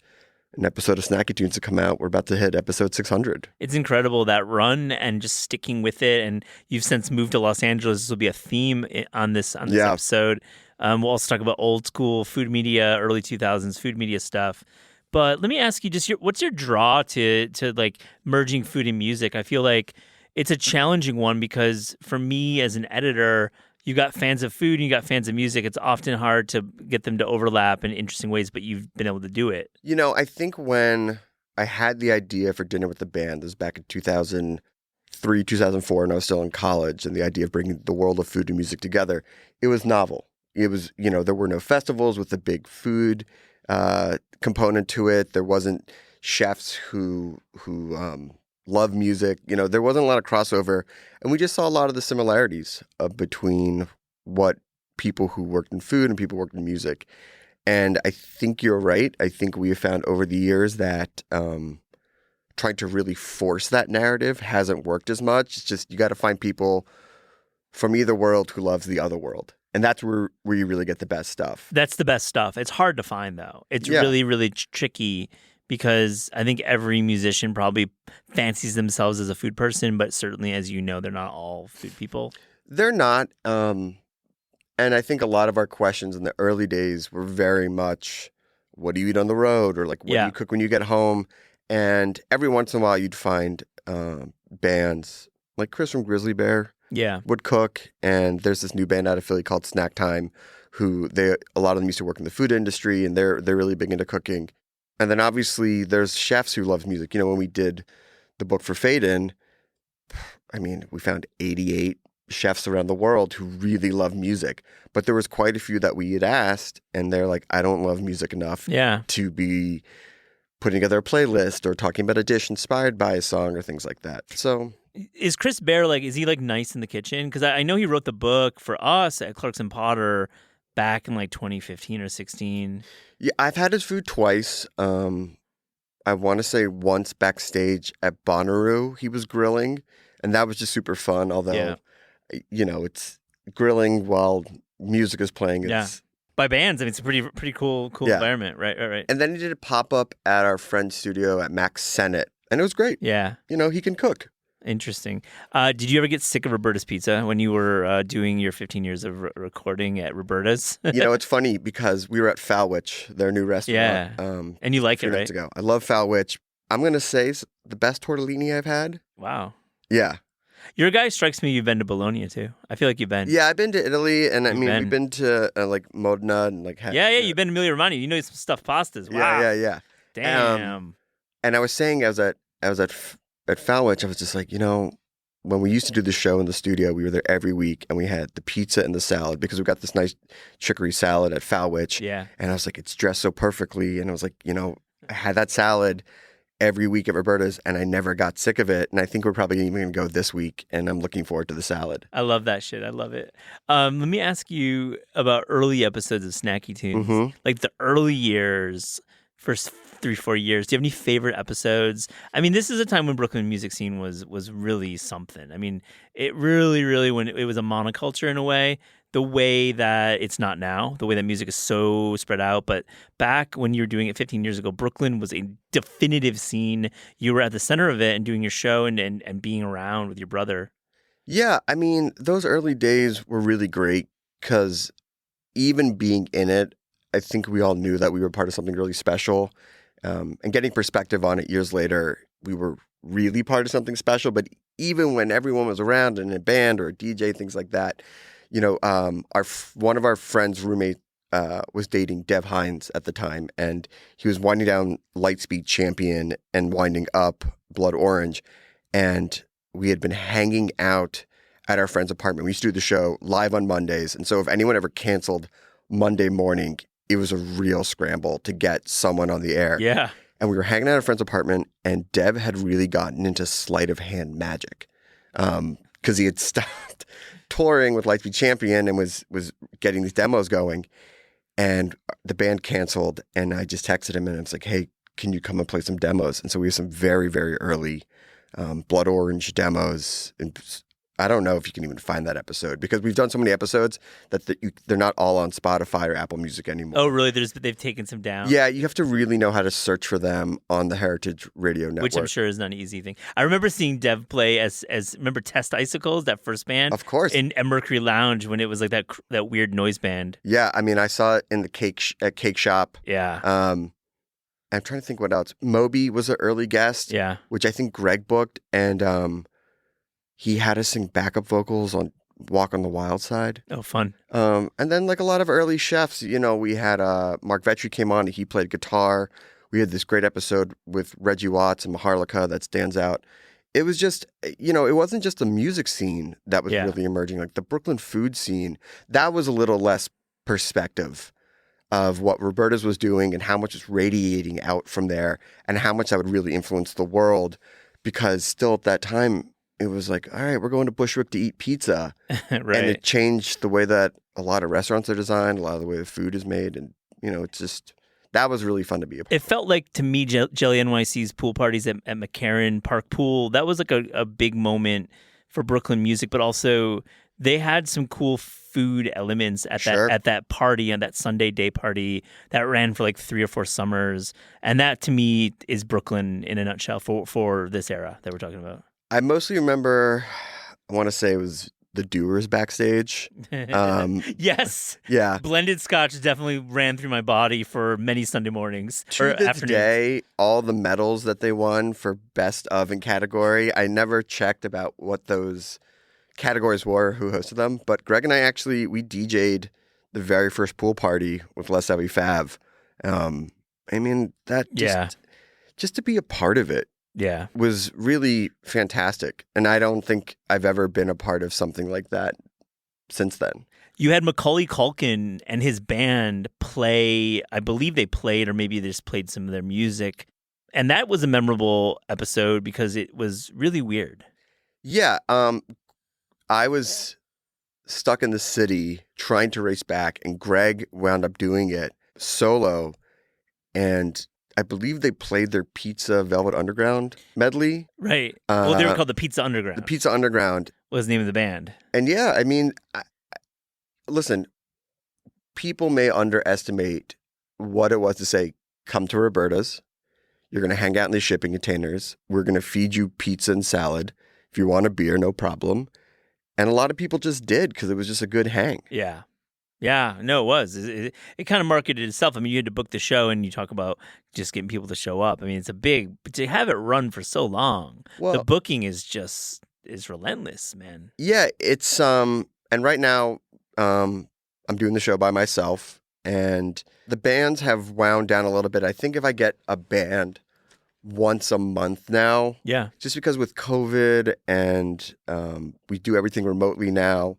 an episode of Snacky Tunes to come out. We're about to hit episode 600. It's incredible, that run and just sticking with it. And you've since moved to Los Angeles. This will be a theme on this episode. We'll also talk about old school food media, early 2000s food media stuff. But let me ask you, just what's your draw to like merging food and music? I feel like it's a challenging one because for me as an editor, you got fans of food and you got fans of music. It's often hard to get them to overlap in interesting ways, but you've been able to do it. I think when I had the idea for Dinner with the Band, this was back in 2003, 2004, and I was still in college, and the idea of bringing the world of food and music together, it was novel. It was, there were no festivals with a big food component to it. There wasn't chefs who love music. There wasn't a lot of crossover. And we just saw a lot of the similarities between what people who worked in food and people who worked in music. And I think you're right. I think we have found over the years that trying to really force that narrative hasn't worked as much. It's just you got to find people from either world who loves the other world. And that's where you really get the best stuff. That's the best stuff. It's hard to find, though. It's really, really tricky because I think every musician probably fancies themselves as a food person, but certainly, as you know, they're not all food people. They're not. And I think a lot of our questions in the early days were very much, what do you eat on the road? Or like, what do you cook when you get home? And every once in a while, you'd find bands like Chris from Grizzly Bear would cook. And there's this new band out of Philly called Snack Time, who a lot of them used to work in the food industry, and they're really big into cooking. And then obviously there's chefs who love music. When we did the book for Faden, we found 88 chefs around the world who really love music. But there was quite a few that we had asked, and they're like, I don't love music enough to be putting together a playlist or talking about a dish inspired by a song or things like that. So is Chris Bear, is he nice in the kitchen? Because I know he wrote the book for us at Clerks and Potter back in 2015 or 16. Yeah, I've had his food twice. I want to say once backstage at Bonnaroo, he was grilling, and that was just super fun. Although, it's grilling while music is playing. It's, by bands. It's a pretty cool environment, right. And then he did a pop-up at our friend's studio at Max Sennett, and it was great. Yeah. He can cook. Interesting. Did you ever get sick of Roberta's Pizza when you were doing your 15 years of recording at Roberta's? It's funny because we were at Falwich, their new restaurant. Yeah. And you like it, right? Ago. I love Falwich. I'm going to say it's the best tortellini I've had. Wow. Yeah. Your guy strikes me you've been to Bologna, too. I feel like you've been. Yeah, I've been to Italy, and we've been to Modena and you've been to Emilia Romagna. You know some stuffed pastas. Wow. Yeah. Damn. And I was saying, I was at Falwich, I was just like, when we used to do the show in the studio, we were there every week, and we had the pizza and the salad because we got this nice chicory salad at Falwich. Yeah. And I was like, it's dressed so perfectly. And I was like, I had that salad every week at Roberta's, and I never got sick of it. And I think we're probably even going to go this week, and I'm looking forward to the salad. I love that shit. I love it. Let me ask you about early episodes of Snacky Tunes. Mm-hmm. Like the early years, first 3-4 years. Do you have any favorite episodes? This is a time when Brooklyn music scene was really something. It really, when it was a monoculture in a way, the way that it's not now, the way that music is so spread out. But back when you were doing it 15 years ago, Brooklyn was a definitive scene. You were at the center of it and doing your show and being around with your brother. Yeah, those early days were really great because even being in it, I think we all knew that we were part of something really special. And getting perspective on it years later, we were really part of something special. But even when everyone was around in a band or a DJ, things like that, one of our friends' roommate was dating Dev Hines at the time, and he was winding down Lightspeed Champion and winding up Blood Orange. And we had been hanging out at our friend's apartment. We used to do the show live on Mondays. And so if anyone ever canceled Monday morning, it was a real scramble to get someone on the air. Yeah. And we were hanging out at a friend's apartment, and Dev had really gotten into sleight of hand magic because he had stopped touring with Lightspeed Champion and was getting these demos going. And the band canceled, and I just texted him, and I was like, hey, can you come and play some demos? And so we have some very, very early Blood Orange demos and I don't know if you can even find that episode because we've done so many episodes that they're not all on Spotify or Apple Music anymore. Oh, really? They've taken some down? Yeah, you have to really know how to search for them on the Heritage Radio Network. Which I'm sure is not an easy thing. I remember seeing Dev play as remember Test Icicles, that first band? Of course. At Mercury Lounge when it was like that weird noise band. Yeah, I mean, I saw it in the Cake Shop. Yeah. I'm trying to think what else. Moby was an early guest. Yeah. Which I think Greg booked, and he had us sing backup vocals on Walk on the Wild Side. Oh, fun. And then like a lot of early chefs, we had Mark Vetri came on and he played guitar. We had this great episode with Reggie Watts and Maharlika that stands out. It was just, it wasn't just the music scene that was really emerging. Like the Brooklyn food scene, that was a little less perspective of what Roberta's was doing and how much was radiating out from there and how much that would really influence the world. Because still at that time, it was like, all right, we're going to Bushwick to eat pizza. Right. And it changed the way that a lot of restaurants are designed, a lot of the way the food is made. And, it's just, that was really fun to be a part of. It felt like, to me, Jelly NYC's pool parties at McCarran Park Pool, that was like a big moment for Brooklyn music, but also they had some cool food elements at that party, on that Sunday day party that ran for like 3 or 4 summers. And that, to me, is Brooklyn in a nutshell for this era that we're talking about. I mostly remember, I want to say it was the Doers backstage. Yes. Yeah. Blended Scotch definitely ran through my body for many Sunday mornings. To this day, all the medals that they won for best of in category, I never checked about what those categories were, who hosted them. But Greg and I we DJ'd the very first pool party with Les Savvy Fav. I mean, that just to be a part of it. Yeah. Was really fantastic. And I don't think I've ever been a part of something like that since then. You had Macaulay Culkin and his band play, I believe they played, or maybe they just played some of their music. And that was a memorable episode because it was really weird. Yeah. I was stuck in the city trying to race back, and Greg wound up doing it solo. And I believe they played their Pizza Velvet Underground medley. Right. Well, they were called the Pizza Underground. The Pizza Underground was the name of the band. And yeah, I mean, listen, people may underestimate what it was to say, come to Roberta's. You're going to hang out in these shipping containers. We're going to feed you pizza and salad. If you want a beer, no problem. And a lot of people just did because it was just a good hang. Yeah. Yeah, no, it was. It kind of marketed itself. I mean, you had to book the show, and you talk about just getting people to show up. I mean, it's but to have it run for so long, the booking is relentless, man. Yeah, it's and right now, I'm doing the show by myself, and the bands have wound down a little bit. I think if I get a band once a month now, just because with COVID and we do everything remotely now,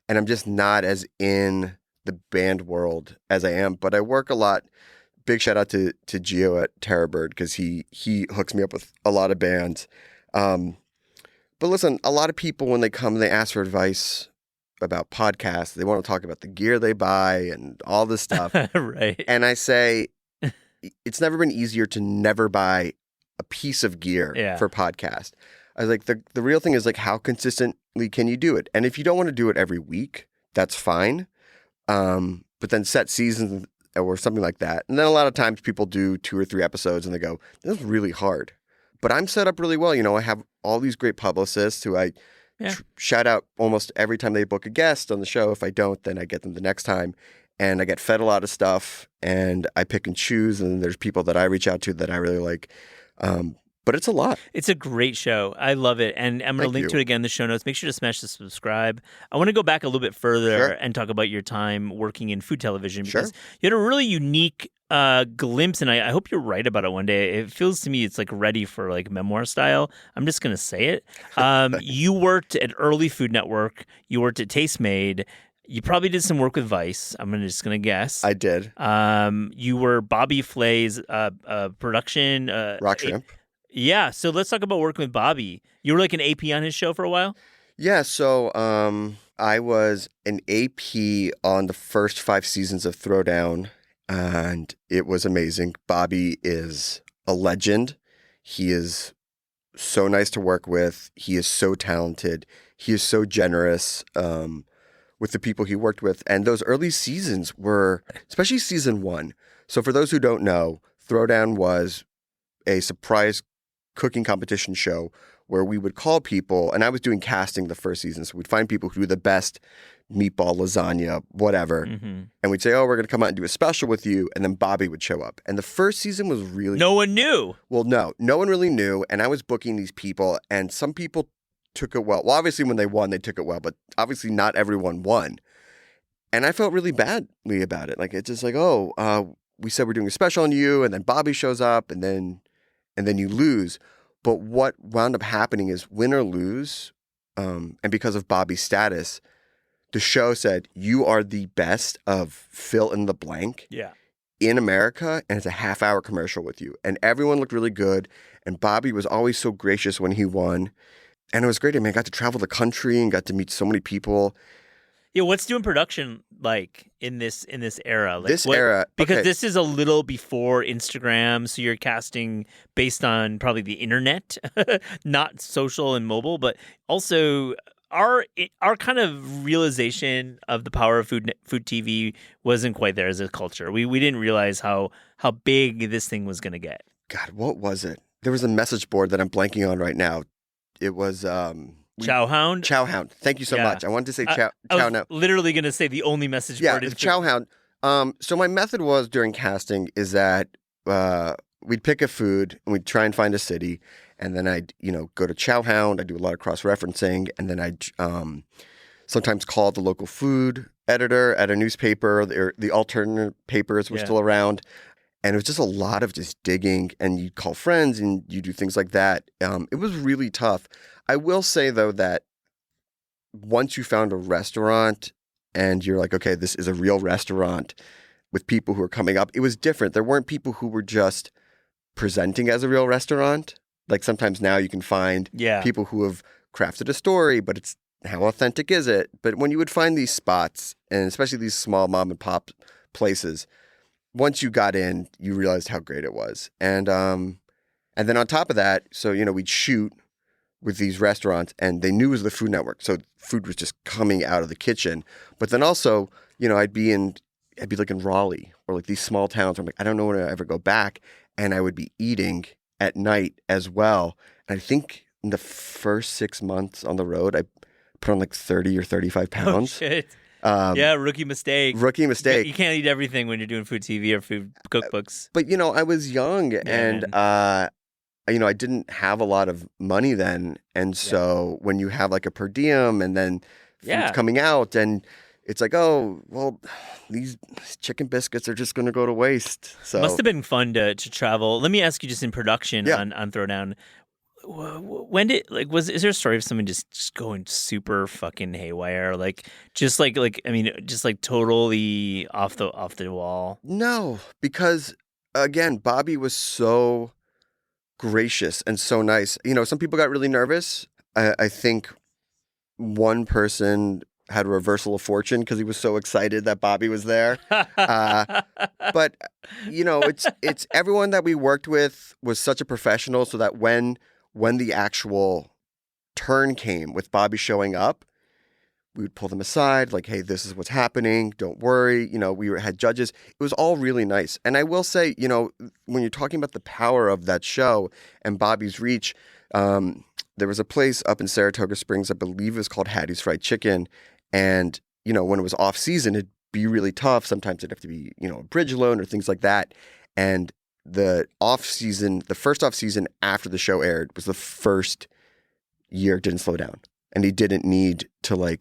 and I'm just not as in the band world as I am, but I work a lot. Big shout out to Gio at Terrorbird because he hooks me up with a lot of bands. But listen, a lot of people when they come, they ask for advice about podcasts. They want to talk about the gear they buy and all this stuff. Right. And I say, it's never been easier to never buy a piece of gear for podcast. I was like, the real thing is like, how consistently can you do it? And if you don't want to do it every week, that's fine. But then set seasons or something like that. And then a lot of times people do 2 or 3 episodes and they go, this is really hard. But I'm set up really well. I have all these great publicists who I shout out almost every time they book a guest on the show. If I don't, then I get them the next time. And I get fed a lot of stuff and I pick and choose. And there's people that I reach out to that I really like. But it's a lot. It's a great show. I love it. And I'm going to link to it again in the show notes. Make sure to smash the subscribe. I want to go back a little bit further and talk about your time working in food television because you had a really unique glimpse, and I hope you're right about it one day. It feels to me it's like ready for like memoir style. I'm just going to say it. You worked at Early Food Network. You worked at Tastemade. You probably did some work with Vice. I'm just going to guess. I did. You were Bobby Flay's production. Rock Shrimp. Yeah, so let's talk about working with Bobby. You were like an AP on his show for a while? Yeah, so I was an AP on the first 5 seasons of Throwdown, and it was amazing. Bobby is a legend. He is so nice to work with. He is so talented. He is so generous with the people he worked with. And those early seasons were, especially season 1. So for those who don't know, Throwdown was a surprise cooking competition show where we would call people, and I was doing casting the first season, so we'd find people who do the best meatball, lasagna, whatever, and we'd say, oh, we're going to come out and do a special with you, and then Bobby would show up. And the first season was really... No one knew. Well, no one really knew, and I was booking these people, and some people took it well. Well, obviously when they won, they took it well, but obviously not everyone won. And I felt really badly about it. Like, it's just like, we said we're doing a special on you, and then Bobby shows up, and then you lose. But what wound up happening is win or lose, and because of Bobby's status, the show said, you are the best of fill in the blank in America, and it's a half-hour commercial with you. And everyone looked really good, and Bobby was always so gracious when he won. And it was great. I mean, I got to travel the country and got to meet so many people. Yeah, what's doing production like in this era? Like, because okay. this is a little before Instagram, so you're casting based on probably the internet, not social and mobile, but also our kind of realization of the power of food TV wasn't quite there as a culture. We didn't realize how big this thing was going to get. God, what was it? There was a message board that I'm blanking on right now. It was Chowhound? Chowhound. Thank you so much. I wanted to say Chow I now. was literally going to say the only message board. Yeah, Chowhound. So my method was during casting is that we'd pick a food and we'd try and find a city, and then I'd go to Chowhound. I'd do a lot of cross-referencing, and then I'd sometimes call the local food editor at a newspaper. The alternate papers were still around. And it was just a lot of just digging, and you'd call friends and you do things like that. It was really tough. I will say, though, that once you found a restaurant and you're like, okay, this is a real restaurant with people who are coming up, it was different. There weren't people who were just presenting as a real restaurant. Like sometimes now you can find people who have crafted a story, but it's how authentic is it? But when you would find these spots, and especially these small mom and pop places, once you got in, you realized how great it was. And then on top of that, so, we'd shoot with these restaurants, and they knew it was the Food Network. So food was just coming out of the kitchen. But then also, I'd be like in Raleigh or like these small towns where I'm like, I don't know when I ever go back. And I would be eating at night as well. And I think in the first 6 months on the road, I put on like 30 or 35 pounds. Oh, shit. Rookie mistake. You can't eat everything when you're doing food TV or food cookbooks. But, I was young and, I didn't have a lot of money then. And so when you have like a per diem and then food's coming out and it's like, oh, well, these chicken biscuits are just going to go to waste. So must have been fun to travel. Let me ask you just in production on Throwdown. When is there a story of someone just going super fucking haywire, just totally off the wall? No, because again, Bobby was so gracious and so nice. Some people got really nervous. I think one person had a reversal of fortune because he was so excited that Bobby was there. But it's everyone that we worked with was such a professional, so that when the actual turn came with Bobby showing up, we would pull them aside, like, hey, this is what's happening. Don't worry. We had judges. It was all really nice. And I will say, when you're talking about the power of that show and Bobby's reach, there was a place up in Saratoga Springs, I believe it was called Hattie's Fried Chicken. And, when it was off season, it'd be really tough. Sometimes it'd have to be, a bridge loan or things like that. And the first off season after the show aired was the first year it didn't slow down. And he didn't need to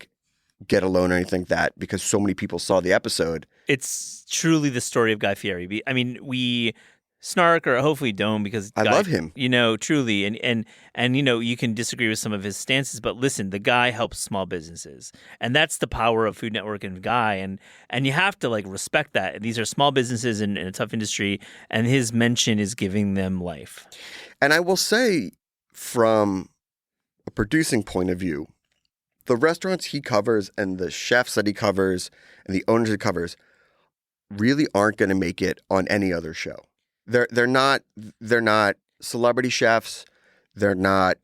get a loan or anything like that because so many people saw the episode. It's truly the story of Guy Fieri. I mean, we snark or hopefully don't because I love him. Truly. And you can disagree with some of his stances, but listen, the guy helps small businesses. And that's the power of Food Network and Guy. And you have to respect that. These are small businesses in a tough industry, and his mention is giving them life. And I will say, from a producing point of view, the restaurants he covers and the chefs that he covers and the owners he covers really aren't going to make it on any other show. They're not celebrity chefs. They're not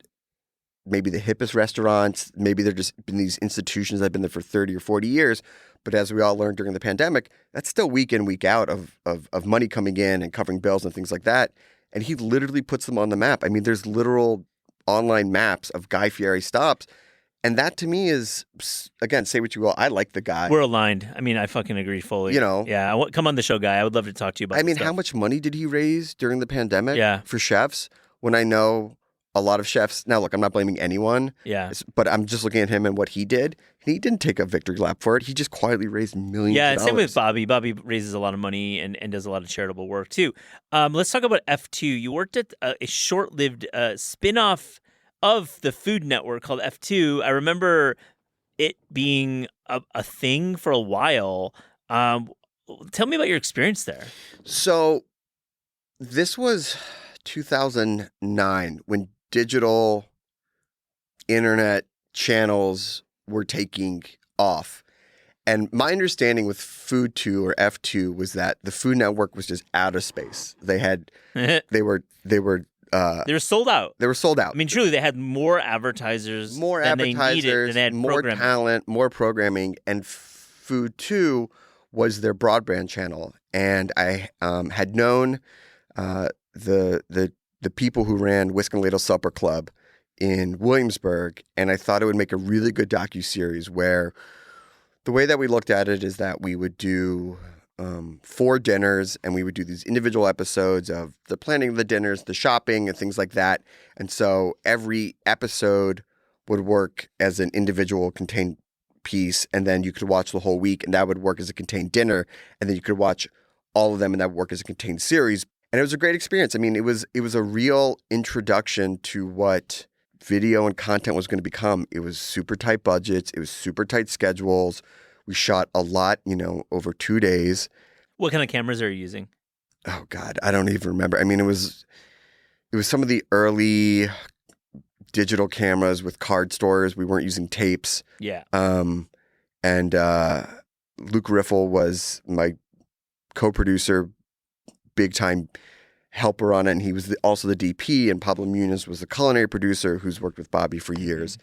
maybe the hippest restaurants. Maybe they're just been these institutions that have been there for 30 or 40 years. But as we all learned during the pandemic, that's still week in, week out of money coming in and covering bills and things like that. And he literally puts them on the map. I mean, there's literal online maps of Guy Fieri stops. And that to me is, again, say what you will, I like the guy. We're aligned. I mean, I fucking agree fully. You know. Yeah, come on the show, Guy. I would love to talk to you about this stuff. How much money did he raise during the pandemic Yeah. for chefs? When I know a lot of chefs, now look, I'm not blaming anyone, but I'm just looking at him and what he did. He didn't take a victory lap for it. He just quietly raised millions of dollars. Yeah, same with Bobby. Bobby raises a lot of money and does a lot of charitable work too. Let's talk about F2. You worked at a short-lived spin-off of the Food Network called F2. I remember it being a thing for a while. Tell me about your experience there. So this was 2009 when digital internet channels were taking off. And my understanding with Food 2 or F2 was that the Food Network was just out of space. They were sold out. They were sold out. I mean, truly, they had more advertisers than they needed, than they had more talent, more programming, and Food 2 was their broadband channel. And I had known the people who ran Whisk and Ladle Supper Club in Williamsburg, and I thought it would make a really good docuseries where the way that we looked at it is that we would do 4 dinners, and we would do these individual episodes of the planning of the dinners, the shopping, and things like that. And so every episode would work as an individual contained piece, and then you could watch the whole week, and that would work as a contained dinner, and then you could watch all of them, and that would work as a contained series. And it was a great experience. I mean, it was a real introduction to what video and content was going to become. It was super tight budgets. It was super tight schedules. We shot a lot, over 2 days. What kind of cameras are you using? Oh God, I don't even remember. I mean, it was some of the early digital cameras with card stores. We weren't using tapes. Yeah. And Luke Riffle was my co-producer, big time helper on it, and he was also the DP, and Pablo Muniz was the culinary producer who's worked with Bobby for years.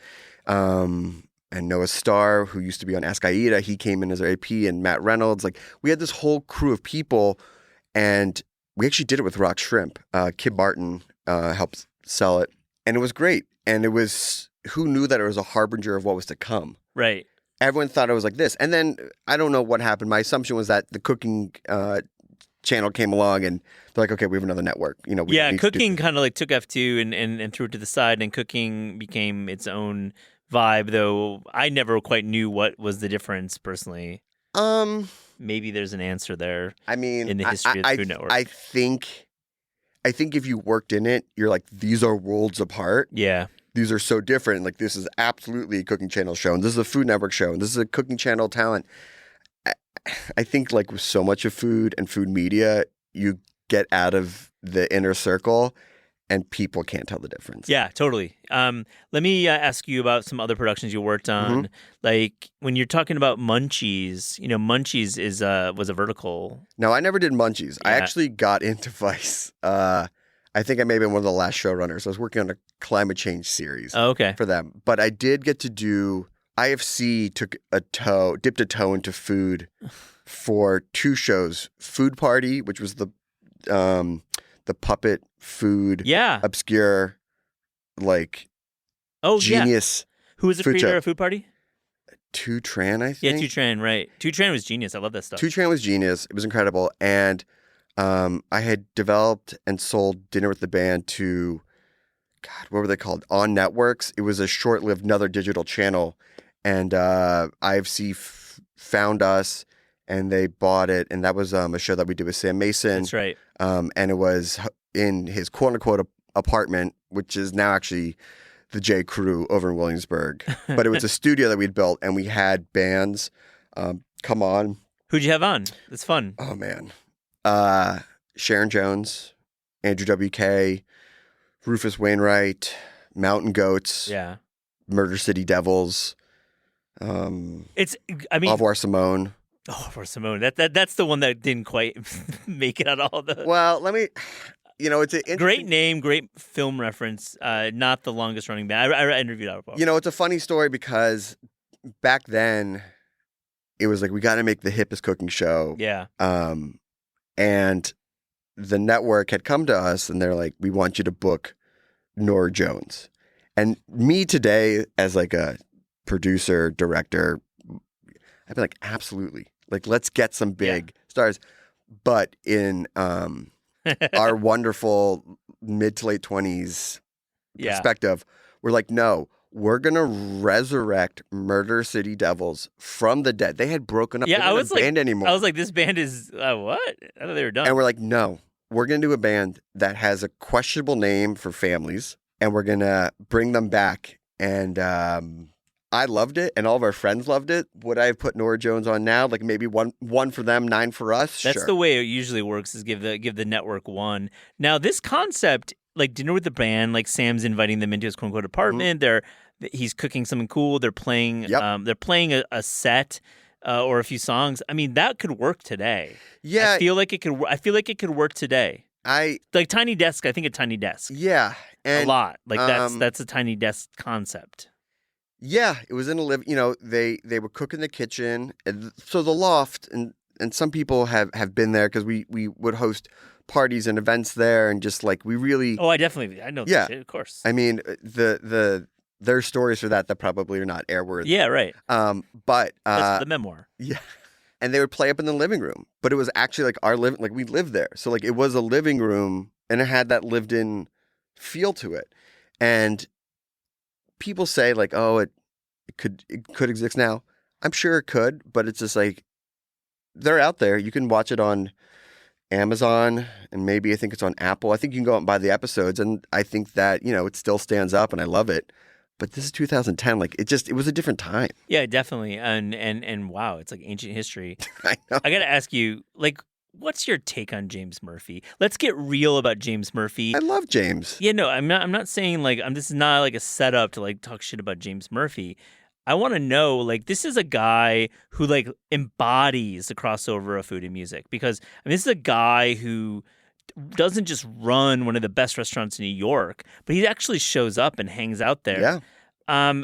And Noah Starr, who used to be on Ask Aida, he came in as our AP, and Matt Reynolds. Like, we had this whole crew of people, and we actually did it with Rock Shrimp. Kib Martin helped sell it, and it was great. And it was, who knew that it was a harbinger of what was to come? Right. Everyone thought it was like this. And then, I don't know what happened. My assumption was that the cooking channel came along, and they're like, okay, we have another network. Cooking kind of like took F2 and threw it to the side, and cooking became its own vibe, though I never quite knew what was the difference personally. Maybe there's an answer there. I mean, in the history of the Food Network. I think if you worked in it, you're like, these are worlds apart. Yeah. These are so different. Like, this is absolutely a cooking channel show, and this is a Food Network show, and this is a cooking channel talent. I think, like, with so much of food and food media, you get out of the inner circle and people can't tell the difference. Yeah, totally. Let me ask you about some other productions you worked on. Mm-hmm. Like, when you're talking about Munchies, Munchies was a vertical. No, I never did Munchies. Yeah. I actually got into Vice. I think I may have been one of the last showrunners. I was working on a climate change series for them. But I did get to do, IFC dipped a toe into food for 2 shows. Food Party, which was the puppet food, obscure, like, genius. Who was the creator of Food Party? Tu Tran, I think. Yeah, Tu Tran, right. Tu Tran was genius. I love that stuff. Tu Tran was genius. It was incredible. And I had developed and sold Dinner with the Band to, God, what were they called? On Networks. It was a short-lived another digital channel. And IFC found us, and they bought it. And that was a show that we did with Sam Mason. That's right. And it was in his quote-unquote apartment, which is now actually the J. Crew over in Williamsburg. But it was a studio that we'd built, and we had bands come on. Who'd you have on? It's fun. Oh, man. Sharon Jones, Andrew WK, Rufus Wainwright, Mountain Goats, Murder City Devils, Au revoir Simone. Oh, for Simone. That's the one that didn't quite make it out all the. Well, it's an Great name, great film reference. Not the longest running band. I interviewed Albert Baldwin. It's a funny story because back then it was like we got to make the hippest cooking show. Yeah. And the network had come to us and they're like, we want you to book Norah Jones. And me today as like a producer, director, I'd be like, absolutely. Like, let's get some big stars. But in our wonderful mid to late 20s perspective, we're like, no, we're going to resurrect Murder City Devils from the dead. They had broken up. Yeah, they weren't a band anymore. I was like, this band is, what? I thought they were done. And we're like, no, we're going to do a band that has a questionable name for families, and we're going to bring them back. And I loved it, and all of our friends loved it. Would I have put Norah Jones on now? Like maybe one for them, 9 for us? That's sure. the way it usually works, is give the network one. Now, this concept, like dinner with the band, like Sam's inviting them into his quote-unquote apartment. He's cooking something cool. They're playing a set or a few songs. I mean, that could work today. Yeah. I feel like it could work today. Like Tiny Desk, I think a Tiny Desk. Yeah. And, a lot. Like that's a Tiny Desk concept. Yeah, it was in a they were cooking in the kitchen. And so the loft, and some people have been there because we would host parties and events there, and just like we really. Oh, I know. Yeah, shit, of course. I mean, there's stories for that probably are not airworthy. Yeah, right. But that's the memoir. Yeah, and they would play up in the living room, but it was actually like our living, like we lived there, so like it was a living room, and it had that lived-in feel to it, and people say like, oh, it could exist now. I'm sure it could, but it's just like they're out there. You can watch it on Amazon, and maybe I think it's on Apple. I think you can go out and buy the episodes, and I think that it still stands up, and I love it. But this is 2010. Like it was a different time. Yeah, definitely. And wow, it's like ancient history. I know. I got to ask you, like, what's your take on James Murphy? Let's get real about James Murphy. I love James. Yeah, no, I'm not saying like this is not like a setup to like talk shit about James Murphy. I want to know, like, this is a guy who like embodies the crossover of food and music, because this is a guy who doesn't just run one of the best restaurants in New York, but he actually shows up and hangs out there. Yeah.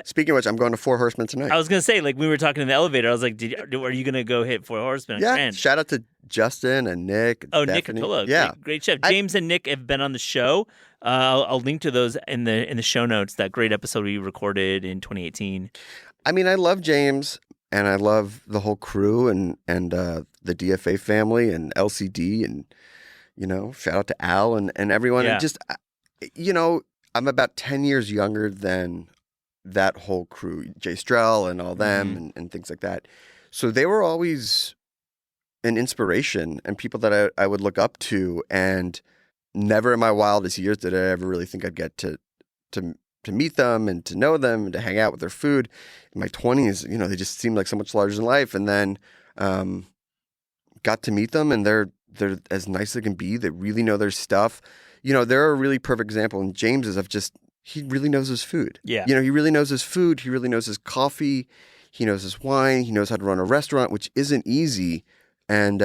Speaking of which, I'm going to Four Horsemen tonight. I was going to say, like, we were talking in the elevator. I was like, are you going to go hit Four Horsemen? Yeah. Shout out to Justin and Nick. And Stephanie. Nick Catola. Yeah. Great chef. James and Nick have been on the show. I'll link to those in the show notes. That great episode we recorded in 2018. I mean, I love James, and I love the whole crew and the DFA family and LCD, and shout out to Al and everyone. Yeah. And just I'm about 10 years younger than that whole crew, Jay Strell and all them, and things like that. So they were always an inspiration and people that I would look up to, and never in my wildest years did I ever really think I'd get to meet them and to know them and to hang out with their food. In my 20s, they just seemed like so much larger than life, and then got to meet them, and they're as nice as they can be. They really know their stuff. They're a really perfect example, and James is he really knows his food. Yeah. He really knows his food. He really knows his coffee. He knows his wine. He knows how to run a restaurant, which isn't easy. And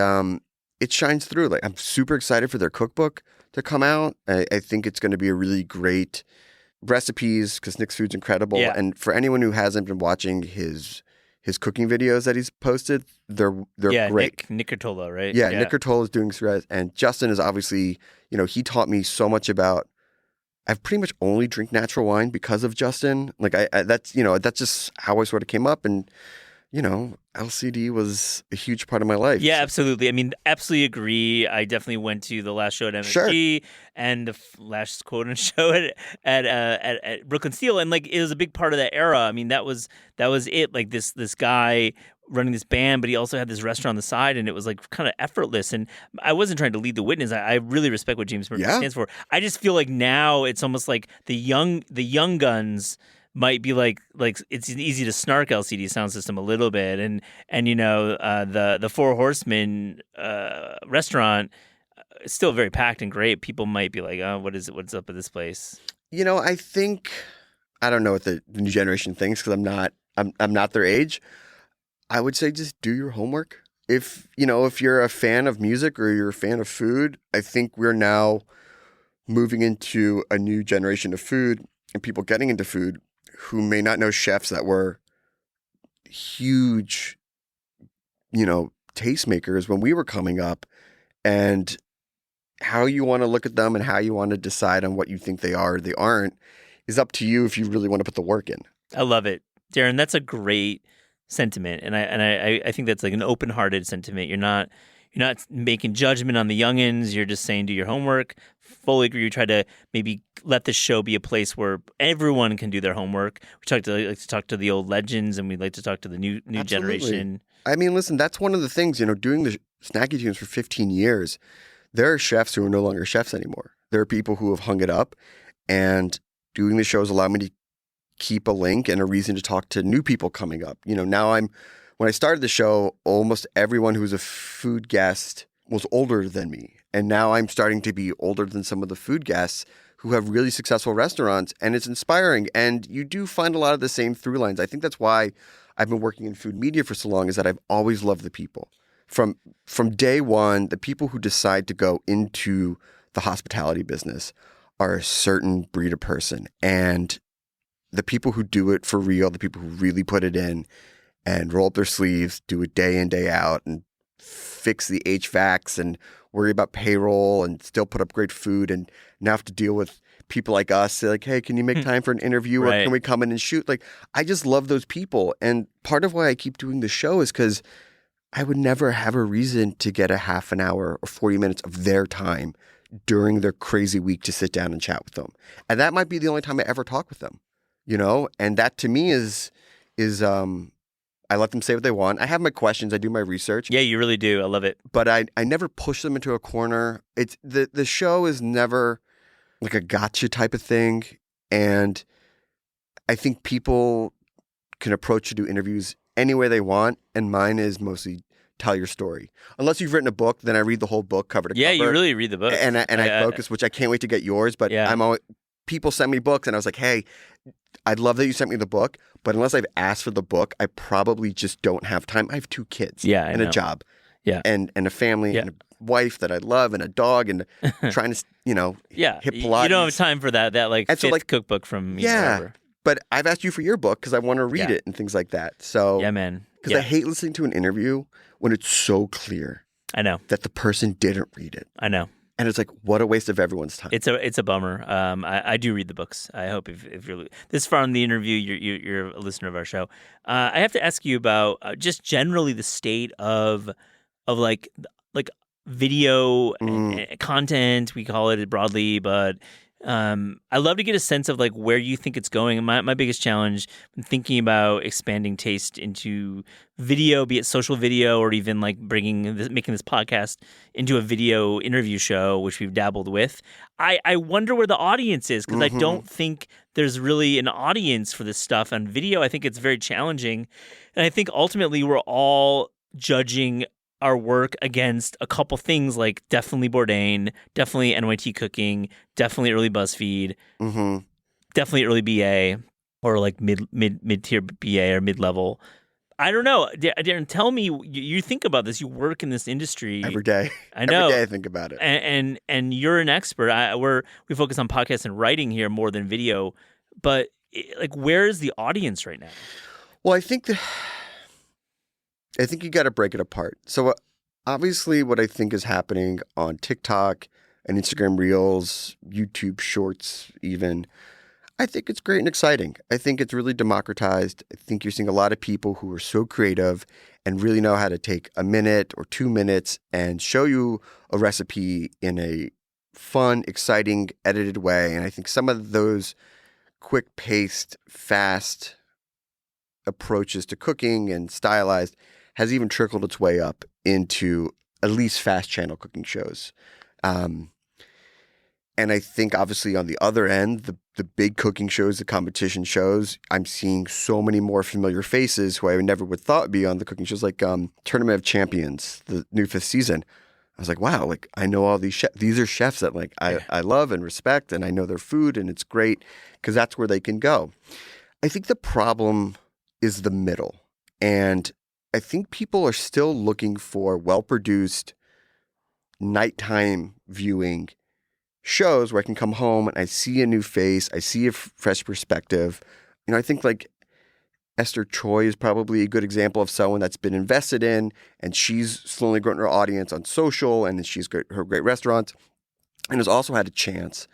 it shines through. Like, I'm super excited for their cookbook to come out. I think it's going to be a really great recipes, because Nick's food's incredible. Yeah. And for anyone who hasn't been watching his cooking videos that he's posted, they're great. Nick Catola, right? Yeah, Nick Catola is doing threads, and Justin is obviously, he taught me so much about. I've pretty much only drink natural wine because of Justin. Like that's just how I sort of came up, and LCD was a huge part of my life. Yeah, absolutely. I mean, absolutely agree. I definitely went to the last show at MSG and the last quote-unquote show at Brooklyn Steel, and like it was a big part of that era. I mean, that was it. Like this guy running this band, but he also had this restaurant on the side, and it was like kind of effortless. And I wasn't trying to lead the witness. I really respect what James Murphy stands for. I just feel like now it's almost like the young guns might be like it's easy to snark LCD sound system a little bit, and the Four Horsemen restaurant is still very packed and great. People might be like, oh, what's up with this place? I think, I don't know what the new generation thinks, because I'm not their age. I would say just do your homework. If you're a fan of music or you're a fan of food, I think we're now moving into a new generation of food and people getting into food who may not know chefs that were huge, tastemakers when we were coming up, and how you want to look at them and how you want to decide on what you think they are or they aren't is up to you if you really want to put the work in. I love it. Darren, that's a great sentiment. And I think that's like an open-hearted sentiment. You're not making judgment on the youngins. You're just saying do your homework. Fully agree. You try to maybe let the show be a place where everyone can do their homework. We like to talk to the old legends, and we like to talk to the new generation. I mean, listen, that's one of the things, doing the Snacky Tunes for 15 years, there are chefs who are no longer chefs anymore. There are people who have hung it up, and doing the shows allowed me to keep a link and a reason to talk to new people coming up. Now when I started the show, almost everyone who was a food guest was older than me. And now I'm starting to be older than some of the food guests who have really successful restaurants, and it's inspiring. And you do find a lot of the same through lines. I think that's why I've been working in food media for so long, is that I've always loved the people. From day one, the people who decide to go into the hospitality business are a certain breed of person. And the people who do it for real, the people who really put it in and roll up their sleeves, do it day in, day out, and fix the HVACs and worry about payroll and still put up great food, and now have to deal with people like us say like, hey, can you make time for an interview, or can we come in and shoot? Like, I just love those people. And part of why I keep doing the show is because I would never have a reason to get a half an hour or 40 minutes of their time during their crazy week to sit down and chat with them. And that might be the only time I ever talk with them, and that to me is I let them say what they want. I have my questions. I do my research. Yeah, you really do. I love it. But I never push them into a corner. It's the show is never like a gotcha type of thing. And I think people can approach to do interviews any way they want. And mine is mostly tell your story. Unless you've written a book, then I read the whole book cover to cover. Yeah, you really read the book. And I focus, which I can't wait to get yours. But I'm always, people send me books, and I was like, hey, I'd love that you sent me the book, but unless I've asked for the book, I probably just don't have time. I have 2 kids and a job and a family and a wife that I love and a dog and trying to, hit Pilates. You don't have time for that like fifth cookbook from me. Forever. But I've asked you for your book because I want to read it and things like that. So yeah, man. Because I hate listening to an interview when it's so clear. I know that the person didn't read it. I know. And it's like, what a waste of everyone's time. It's a bummer. I do read the books. I hope if you're this far in the interview, you're a listener of our show. I have to ask you about just generally the state of like video content. We call it broadly, but I love to get a sense of like where you think it's going. My biggest challenge when thinking about expanding taste into video, be it social video or even like making this podcast into a video interview show, which we've dabbled with. I wonder where the audience is, because I don't think there's really an audience for this stuff on video. I think it's very challenging, and I think ultimately we're all judging our work against a couple things, like definitely Bourdain, definitely NYT Cooking, definitely early BuzzFeed, definitely early BA, or like mid-tier BA or mid-level. I don't know. Darren, tell me, you think about this. You work in this industry every day. I know. Every day I think about it. And you're an expert. We focus on podcasts and writing here more than video. But like, where is the audience right now? Well, I think you got to break it apart. So obviously what I think is happening on TikTok and Instagram Reels, YouTube Shorts even, I think it's great and exciting. I think it's really democratized. I think you're seeing a lot of people who are so creative and really know how to take a minute or 2 minutes and show you a recipe in a fun, exciting, edited way. And I think some of those quick-paced, fast approaches to cooking and stylized has even trickled its way up into at least fast channel cooking shows. And I think obviously on the other end, the big cooking shows, the competition shows, I'm seeing so many more familiar faces who I never would thought would be on the cooking shows, like Tournament of Champions, the new 5th season. I was like, wow, like I know all these chefs. These are chefs that like I love and respect, and I know their food, and it's great because that's where they can go. I think the problem is the middle. And I think people are still looking for well-produced nighttime viewing shows where I can come home and I see a new face, I see a fresh perspective. I think like Esther Choi is probably a good example of someone that's been invested in, and she's slowly grown her audience on social, and she's got her great restaurants, and has also had a chance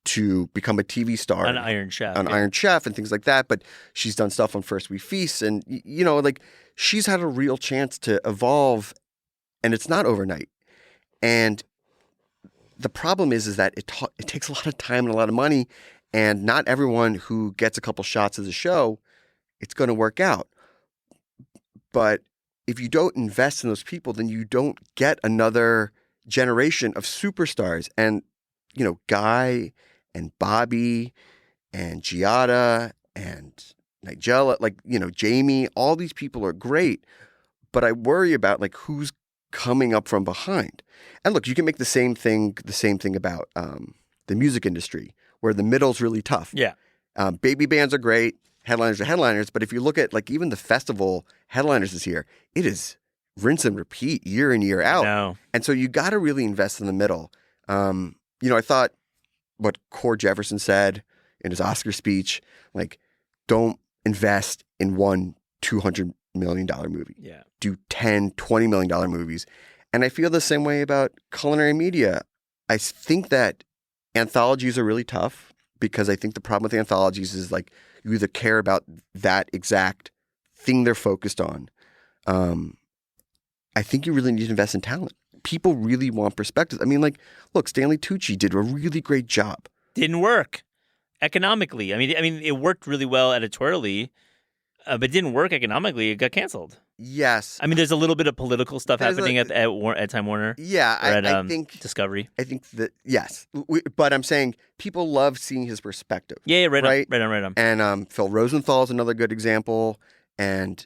to become a TV star on Iron Chef, Iron Chef and things like that. But she's done stuff on First We Feast, and like she's had a real chance to evolve, and it's not overnight. And the problem is that it takes a lot of time and a lot of money, and not everyone who gets a couple shots of the show, it's going to work out. But if you don't invest in those people, then you don't get another generation of superstars. And, Guy and Bobby and Giada and Nigella, Jamie, all these people are great. But I worry about who's coming up from behind. And look, you can make the same thing about the music industry, where the middle's really tough. Yeah. Baby bands are great. Headliners are headliners. But if you look at even the festival headliners this year, it is rinse and repeat year in, year out. No. And so you got to really invest in the middle. I thought what Cord Jefferson said in his Oscar speech, don't invest in one $200 million movie. Yeah. Do $10, $20 million movies. And I feel the same way about culinary media. I think that anthologies are really tough, because I think the problem with anthologies is you either care about that exact thing they're focused on. I think you really need to invest in talent. People really want perspectives. I mean, look, Stanley Tucci did a really great job. Didn't work economically. I mean, it worked really well editorially, but didn't work economically. It got canceled. Yes. I mean, there's a little bit of political stuff happening at Time Warner. Yeah, I think Discovery. I think that yes, but I'm saying people love seeing his perspective. Yeah, right on. And Phil Rosenthal is another good example. And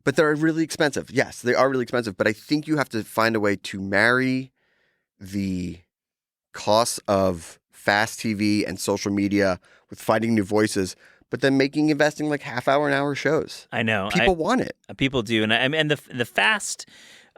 but they're really expensive. Yes, they are really expensive. But I think you have to find a way to marry the costs of fast TV and social media with finding new voices, but then investing half hour, an hour shows. I know people want it. People do, and the fast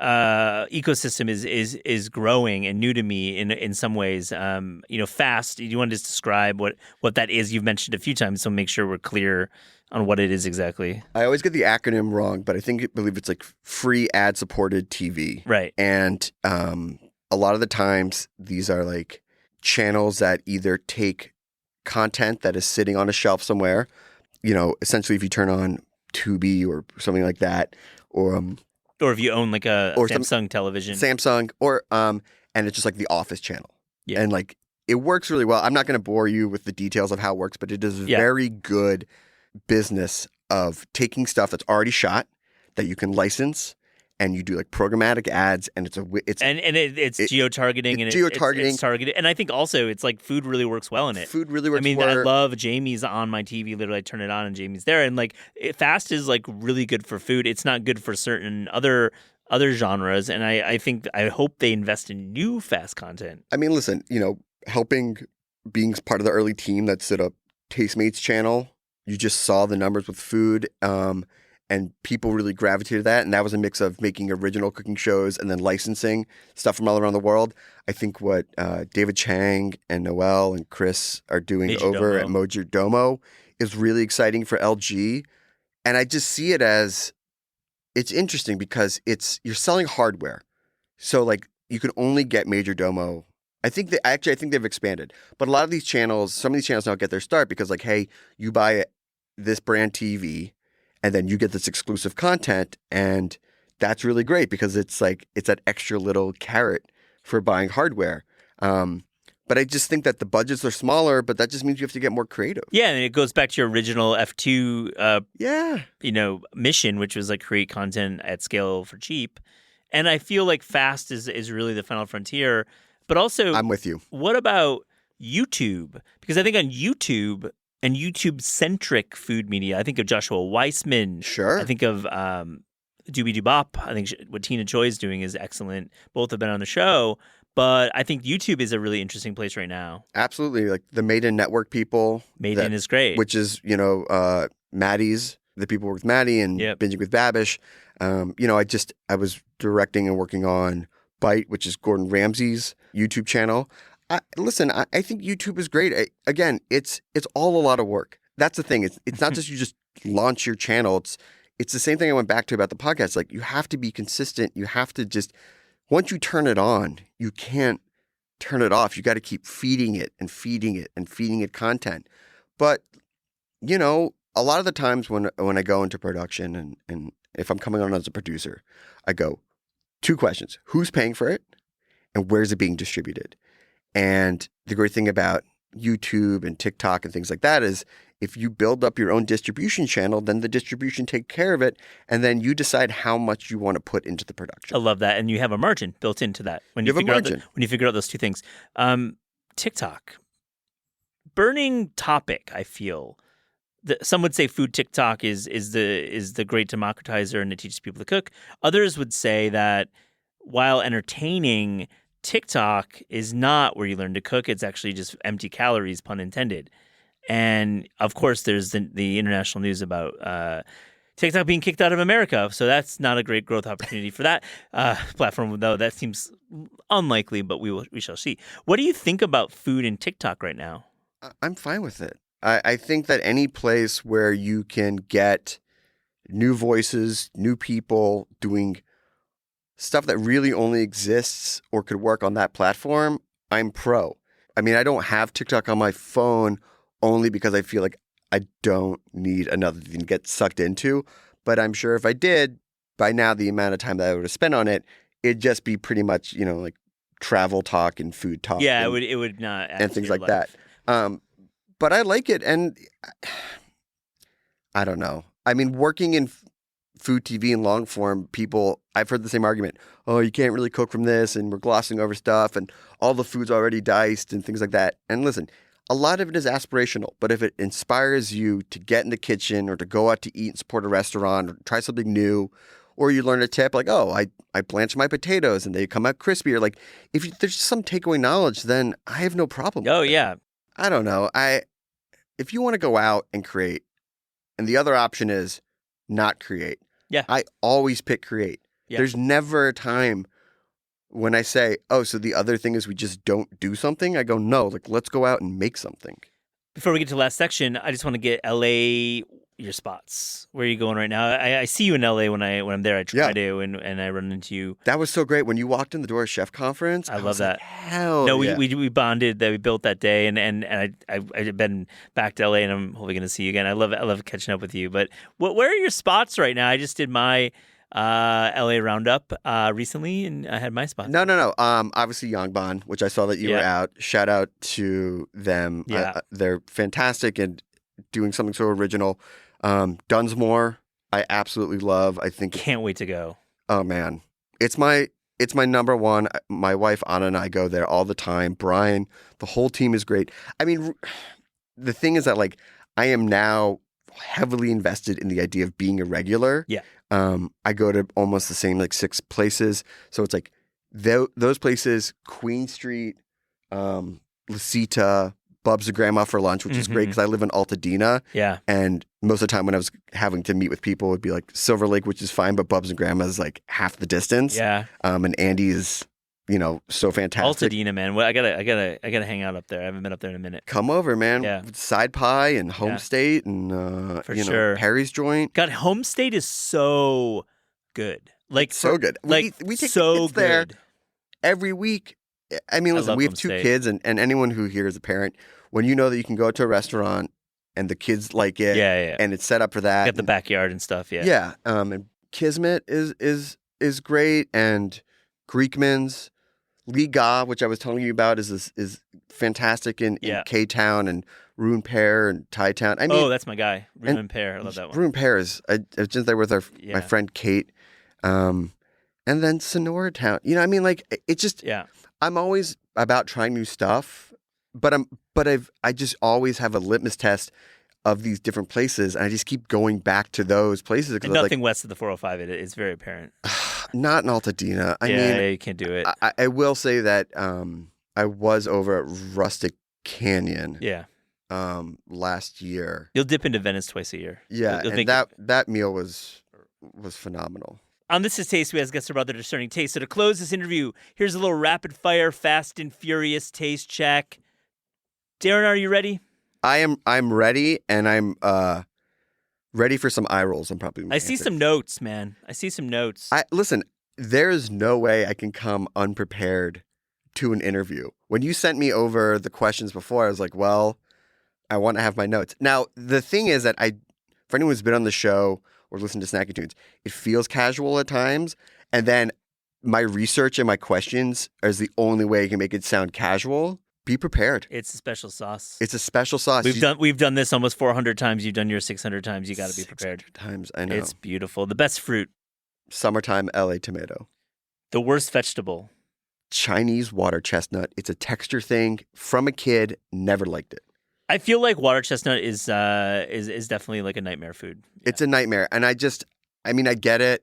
ecosystem is growing and new to me in some ways. Fast. Do you want to just describe what that is? You've mentioned a few times, so make sure we're clear on what it is exactly. I always get the acronym wrong, but I believe it's free ad supported TV. Right. And a lot of the times these are channels that either take content that is sitting on a shelf somewhere, essentially if you turn on Tubi or something like that, or if you own a Samsung television. Samsung, or and it's just the Office channel. Yeah. And it works really well. I'm not going to bore you with the details of how it works, but it is a very good business of taking stuff that's already shot that you can license, and you do programmatic ads, and it's geo-targeting, and it's targeted. And I think also it's food really works well in it. Food really works. I love Jamie's on my TV. Literally, I turn it on and Jamie's there. And fast is really good for food. It's not good for certain other genres. And I hope they invest in new fast content. I mean, listen, helping being part of the early team that set up Tastemates channel. You just saw the numbers with food, and people really gravitated to that. And that was a mix of making original cooking shows and then licensing stuff from all around the world. I think what David Chang and Noel and Chris are doing at Mojodomo is really exciting for LG. And I just see it as, it's interesting because you're selling hardware. So you can only get Majordomo. I think they've expanded. But a lot of these channels, some of these channels now get their start because hey, you buy this brand TV, and then you get this exclusive content, and that's really great because it's that extra little carrot for buying hardware. But I just think that the budgets are smaller, but that just means you have to get more creative. Yeah, and it goes back to your original F2 mission, which was create content at scale for cheap. And I feel fast is really the final frontier. But also, I'm with you. What about YouTube? Because I think on YouTube and YouTube-centric food media, I think of Joshua Weissman. Sure. I think of Doobie Doobop. I think what Tina Choi is doing is excellent. Both have been on the show. But I think YouTube is a really interesting place right now. Absolutely. The Made in Network people. Made in is great. Which is, Maddie's, the people work with Maddie and Binging with Babish. I was directing and working on Bite, which is Gordon Ramsay's YouTube channel. I think YouTube is great. Again, it's all a lot of work. That's the thing. It's not just you just launch your channel. It's the same thing I went back to about the podcast. Like, you have to be consistent. You have to just, once you turn it on, you can't turn it off. You got to keep feeding it and feeding it and feeding it content. But, you know, a lot of the times when I go into production and if I'm coming on as a producer, I go, 2 questions. Who's paying for it? And where's it being distributed? And the great thing about YouTube and TikTok and things like that is if you build up your own distribution channel, then the distribution take care of it, and then you decide how much you want to put into the production. I love that, and you have a margin built into that when you figure out those 2 things. TikTok, burning topic. I feel some would say food TikTok is the great democratizer and it teaches people to cook. Others would say that while entertaining, TikTok is not where you learn to cook. It's actually just empty calories, pun intended. And of course, there's the international news about TikTok being kicked out of America. So that's not a great growth opportunity for that platform, though. That seems unlikely, but we shall see. What do you think about food in TikTok right now? I'm fine with it. I think that any place where you can get new voices, new people doing stuff that really only exists or could work on that platform, I'm pro. I mean, I don't have TikTok on my phone only because I feel like I don't need another thing to get sucked into. But I'm sure if I did, by now the amount of time that I would have spent on it, it'd just be pretty much, you know, like travel talk and food talk. Yeah, it would not add and things like life. that. But I like it, and I don't know. I mean, working in food TV and long form, I've heard the same argument. Oh, you can't really cook from this, and we're glossing over stuff, and all the food's already diced and things like that. And listen, a lot of it is aspirational, but if it inspires you to get in the kitchen or to go out to eat and support a restaurant or try something new, or you learn a tip like, oh, I blanch my potatoes and they come out crispy, or like, if there's some takeaway knowledge, then I have no problem. Oh, with it. yeah. I don't know. If you want to go out and create, and the other option is not create. Yeah. I always pick create. Yeah. There's never a time when I say, oh, so the other thing is we just don't do something. I go, no, like, let's go out and make something. Before we get to the last section, I just want to get LA, your spots. Where are you going right now? I see you in LA when I'm there. I try to, and I run into you. That was so great. When you walked in the door at Chef Conference, I love that. Like, hell no, yeah. we bonded that we built that day, and I've been back to LA, and I'm hopefully going to see you again. I love catching up with you. But where are your spots right now? I just did my LA roundup recently, and I had my spot. No. Obviously Yongbon, which I saw that you were out. Shout out to them. Yeah, they're fantastic and doing something so original. Dunsmore, I absolutely love. I think can't wait to go. Oh man, it's my number one. My wife Anna and I go there all the time. Brian, the whole team is great. I mean, the thing is that like I am now heavily invested in the idea of being a regular. Yeah. I go to almost the same like 6 places, so it's like those places: Queen Street, Lasita, Bub's the Grandma for lunch, which is great because I live in Altadena. Yeah. And most of the time when I was having to meet with people, it would be like Silver Lake, which is fine, but Bub's and Grandma is like half the distance. Yeah. And Andy is, so fantastic. Altadena, man. Well, I gotta hang out up there. I haven't been up there in a minute. Come over, man. Yeah. Side Pie and Home State and for sure. Perry's Joint. God, Home State is so good. Like it's so good. Like we take so the kids there every week. I mean, listen, we have 2 kids, and anyone who here is a parent, when you know that you can go to a restaurant and the kids like it, and it's set up for that, got the backyard and stuff, and Kismet is great, and Greekman's, Liga, which I was telling you about, is fantastic in K-Town and Rune Pear and Thai Town. I mean, that's my guy, Rune Pear. I love that one. Rune Pear is. I was just there with my friend Kate, and then Sonora Town. I mean, like it's just. Yeah. I'm always about trying new stuff, but I just always have a litmus test of these different places, and I just keep going back to those places. And nothing west of the 405. It's very apparent. Not in Altadena. I mean, you can't do it. I will say that I was over at Rustic Canyon. Yeah. Last year. You'll dip into Venice twice a year. Yeah, and that meal was phenomenal. On This Is Taste, we ask guests about their discerning taste. So to close this interview, here's a little rapid-fire, fast and furious taste check. Darren, are you ready? I'm ready, and I'm ready for some eye rolls. I'm probably. I see some notes, man. I see some notes. Listen. There is no way I can come unprepared to an interview. When you sent me over the questions before, I was like, well, I want to have my notes. Now, the thing is that for anyone who's been on the show or listened to Snacky Tunes, it feels casual at times. And then my research and my questions is the only way I can make it sound casual. Be prepared. It's a special sauce. It's a special sauce. We've done this almost 400 times. You've done yours 600 times. You got to be prepared. 600 times, I know. It's beautiful. The best fruit. Summertime LA tomato. The worst vegetable. Chinese water chestnut. It's a texture thing. From a kid, never liked it. I feel like water chestnut is definitely like a nightmare food. Yeah. It's a nightmare, and I get it,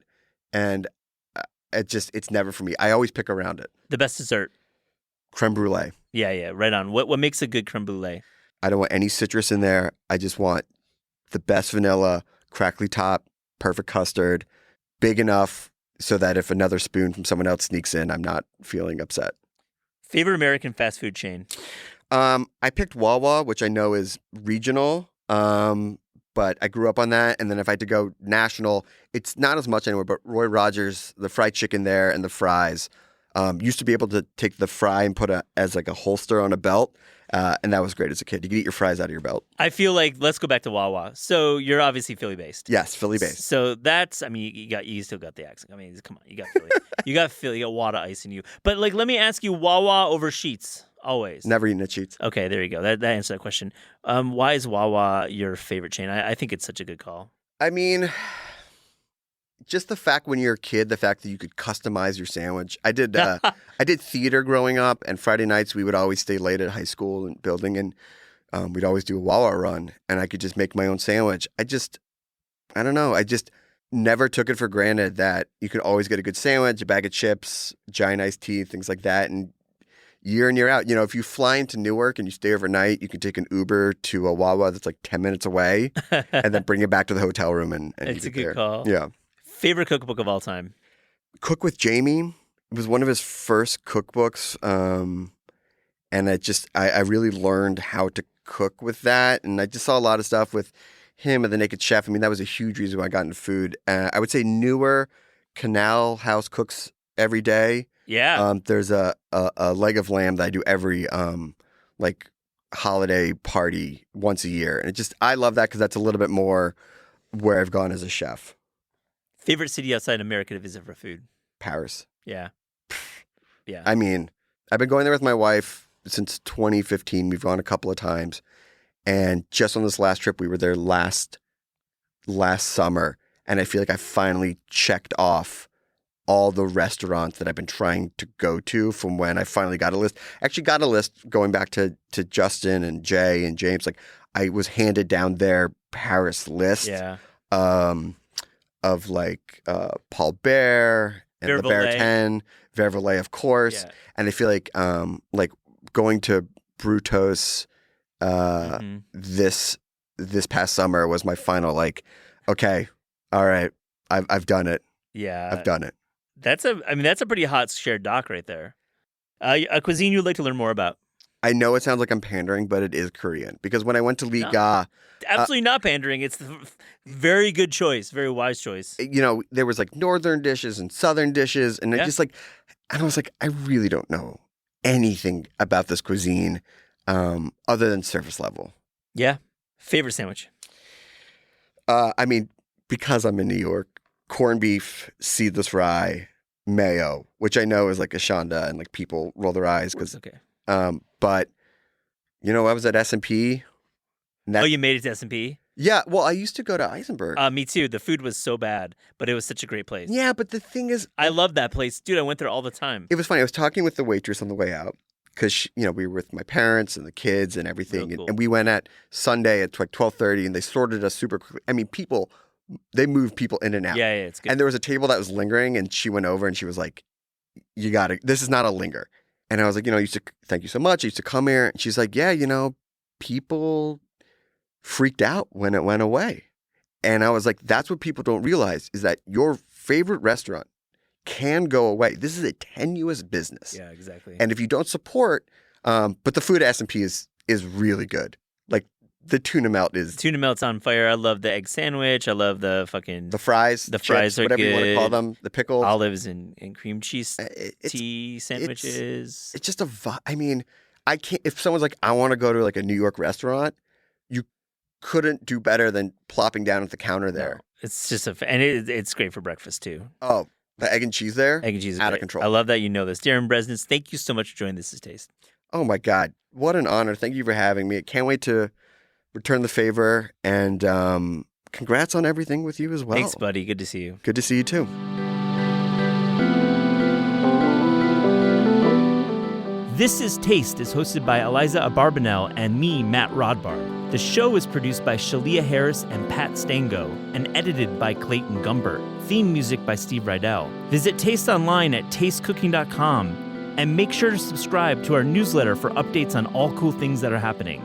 and it's never for me. I always pick around it. The best dessert. Creme brulee. Yeah, right on. What makes a good creme brulee? I don't want any citrus in there. I just want the best vanilla, crackly top, perfect custard, big enough so that if another spoon from someone else sneaks in, I'm not feeling upset. Favorite American fast food chain? I picked Wawa, which I know is regional, but I grew up on that. And then if I had to go national, it's not as much anymore, but Roy Rogers, the fried chicken there and the fries. Used to be able to take the fry and put as like a holster on a belt. And that was great as a kid. You could eat your fries out of your belt. I feel like, let's go back to Wawa. So you're obviously Philly-based. Yes, Philly-based. So you still got the accent. I mean, come on, you got Philly. you got Philly, you got Wada ice in you. But like, let me ask you, Wawa over Sheetz? Always. Never eaten at Sheetz. Okay, there you go. That answers that question. Why is Wawa your favorite chain? I think it's such a good call. I mean, just the fact when you're a kid, the fact that you could customize your sandwich. I did theater growing up, and Friday nights we would always stay late at high school and building, and we'd always do a Wawa run, and I could just make my own sandwich. I don't know. I just never took it for granted that you could always get a good sandwich, a bag of chips, giant iced tea, things like that, and year in, year out. You know, if you fly into Newark and you stay overnight, you can take an Uber to a Wawa that's like 10 minutes away and then bring it back to the hotel room and it's eat a good there. call. Yeah. Favorite cookbook of all time? Cook with Jamie. It was one of his first cookbooks. And I really learned how to cook with that. And I just saw a lot of stuff with him and The Naked Chef. I mean, that was a huge reason why I got into food. I would say newer Canal House cooks every day. Yeah. There's a leg of lamb that I do every like holiday party once a year. And I love that because that's a little bit more where I've gone as a chef. Favorite city outside America to visit for food? Paris. Yeah. Yeah. I mean, I've been going there with my wife since 2015. We've gone a couple of times. And just on this last trip, we were there last summer. And I feel like I finally checked off all the restaurants that I've been trying to go to from when I finally got a list. Actually got a list going back to Justin and Jay and James. Like, I was handed down their Paris list. Yeah. Of like Paul Bert and Le Bertin, Vervelet, of course. Yeah. And I feel like going to Brutos this past summer was my final like, okay, all right, I've done it. Yeah. I've done it. That's a pretty hot shared doc right there. A cuisine you'd like to learn more about? I know it sounds like I'm pandering, but it is Korean. Because when I went to Liga... Absolutely not pandering. It's the very good choice, very wise choice. You know, there was like northern dishes and southern dishes. And I was like, I really don't know anything about this cuisine other than surface level. Yeah. Favorite sandwich? I mean, because I'm in New York, corned beef, seedless rye, mayo, which I know is like a shonda and like people roll their eyes because... Okay. But, you know, I was at S&P. You made it to S&P? Yeah. Well, I used to go to Eisenberg. Me too. The food was so bad, but it was such a great place. Yeah, but the thing is... I love that place. Dude, I went there all the time. It was funny. I was talking with the waitress on the way out because, you know, we were with my parents and the kids and everything. Real cool. And we went at Sunday at like 12:30 and they sorted us super quickly. I mean, they moved people in and out. Yeah, it's good. And there was a table that was lingering and she went over and she was like, this is not a linger. And I was like, you know, thank you so much. I used to come here. And she's like, yeah, you know, people freaked out when it went away. And I was like, that's what people don't realize is that your favorite restaurant can go away. This is a tenuous business. Yeah, exactly. And if you don't support, but the food at S&P is really good. Like the tuna melt is. Tuna melt's on fire. I love the egg sandwich. I love the fucking. The fries. The chips, fries are whatever good. you want to call them. The pickles. Olives and cream cheese tea sandwiches. It's just a vibe. I mean, I can't. If someone's like, I want to go to like a New York restaurant, you couldn't do better than plopping down at the counter there. No, it's just and it's great for breakfast too. Oh, the egg and cheese there? Egg and cheese is out great. of control. I love that you know this. Darin Bresnitz, thank you so much for joining This Is Taste. Oh my God. What an honor. Thank you for having me. I can't wait to return the favor, and congrats on everything with you as well. Thanks, buddy. Good to see you. Good to see you too. This is Taste is hosted by Eliza Abarbanel and me, Matt Rodbard. The show is produced by Shalia Harris and Pat Stango and edited by Clayton Gumbert. Theme music by Steve Rydell. Visit Taste online at tastecooking.com and make sure to subscribe to our newsletter for updates on all cool things that are happening.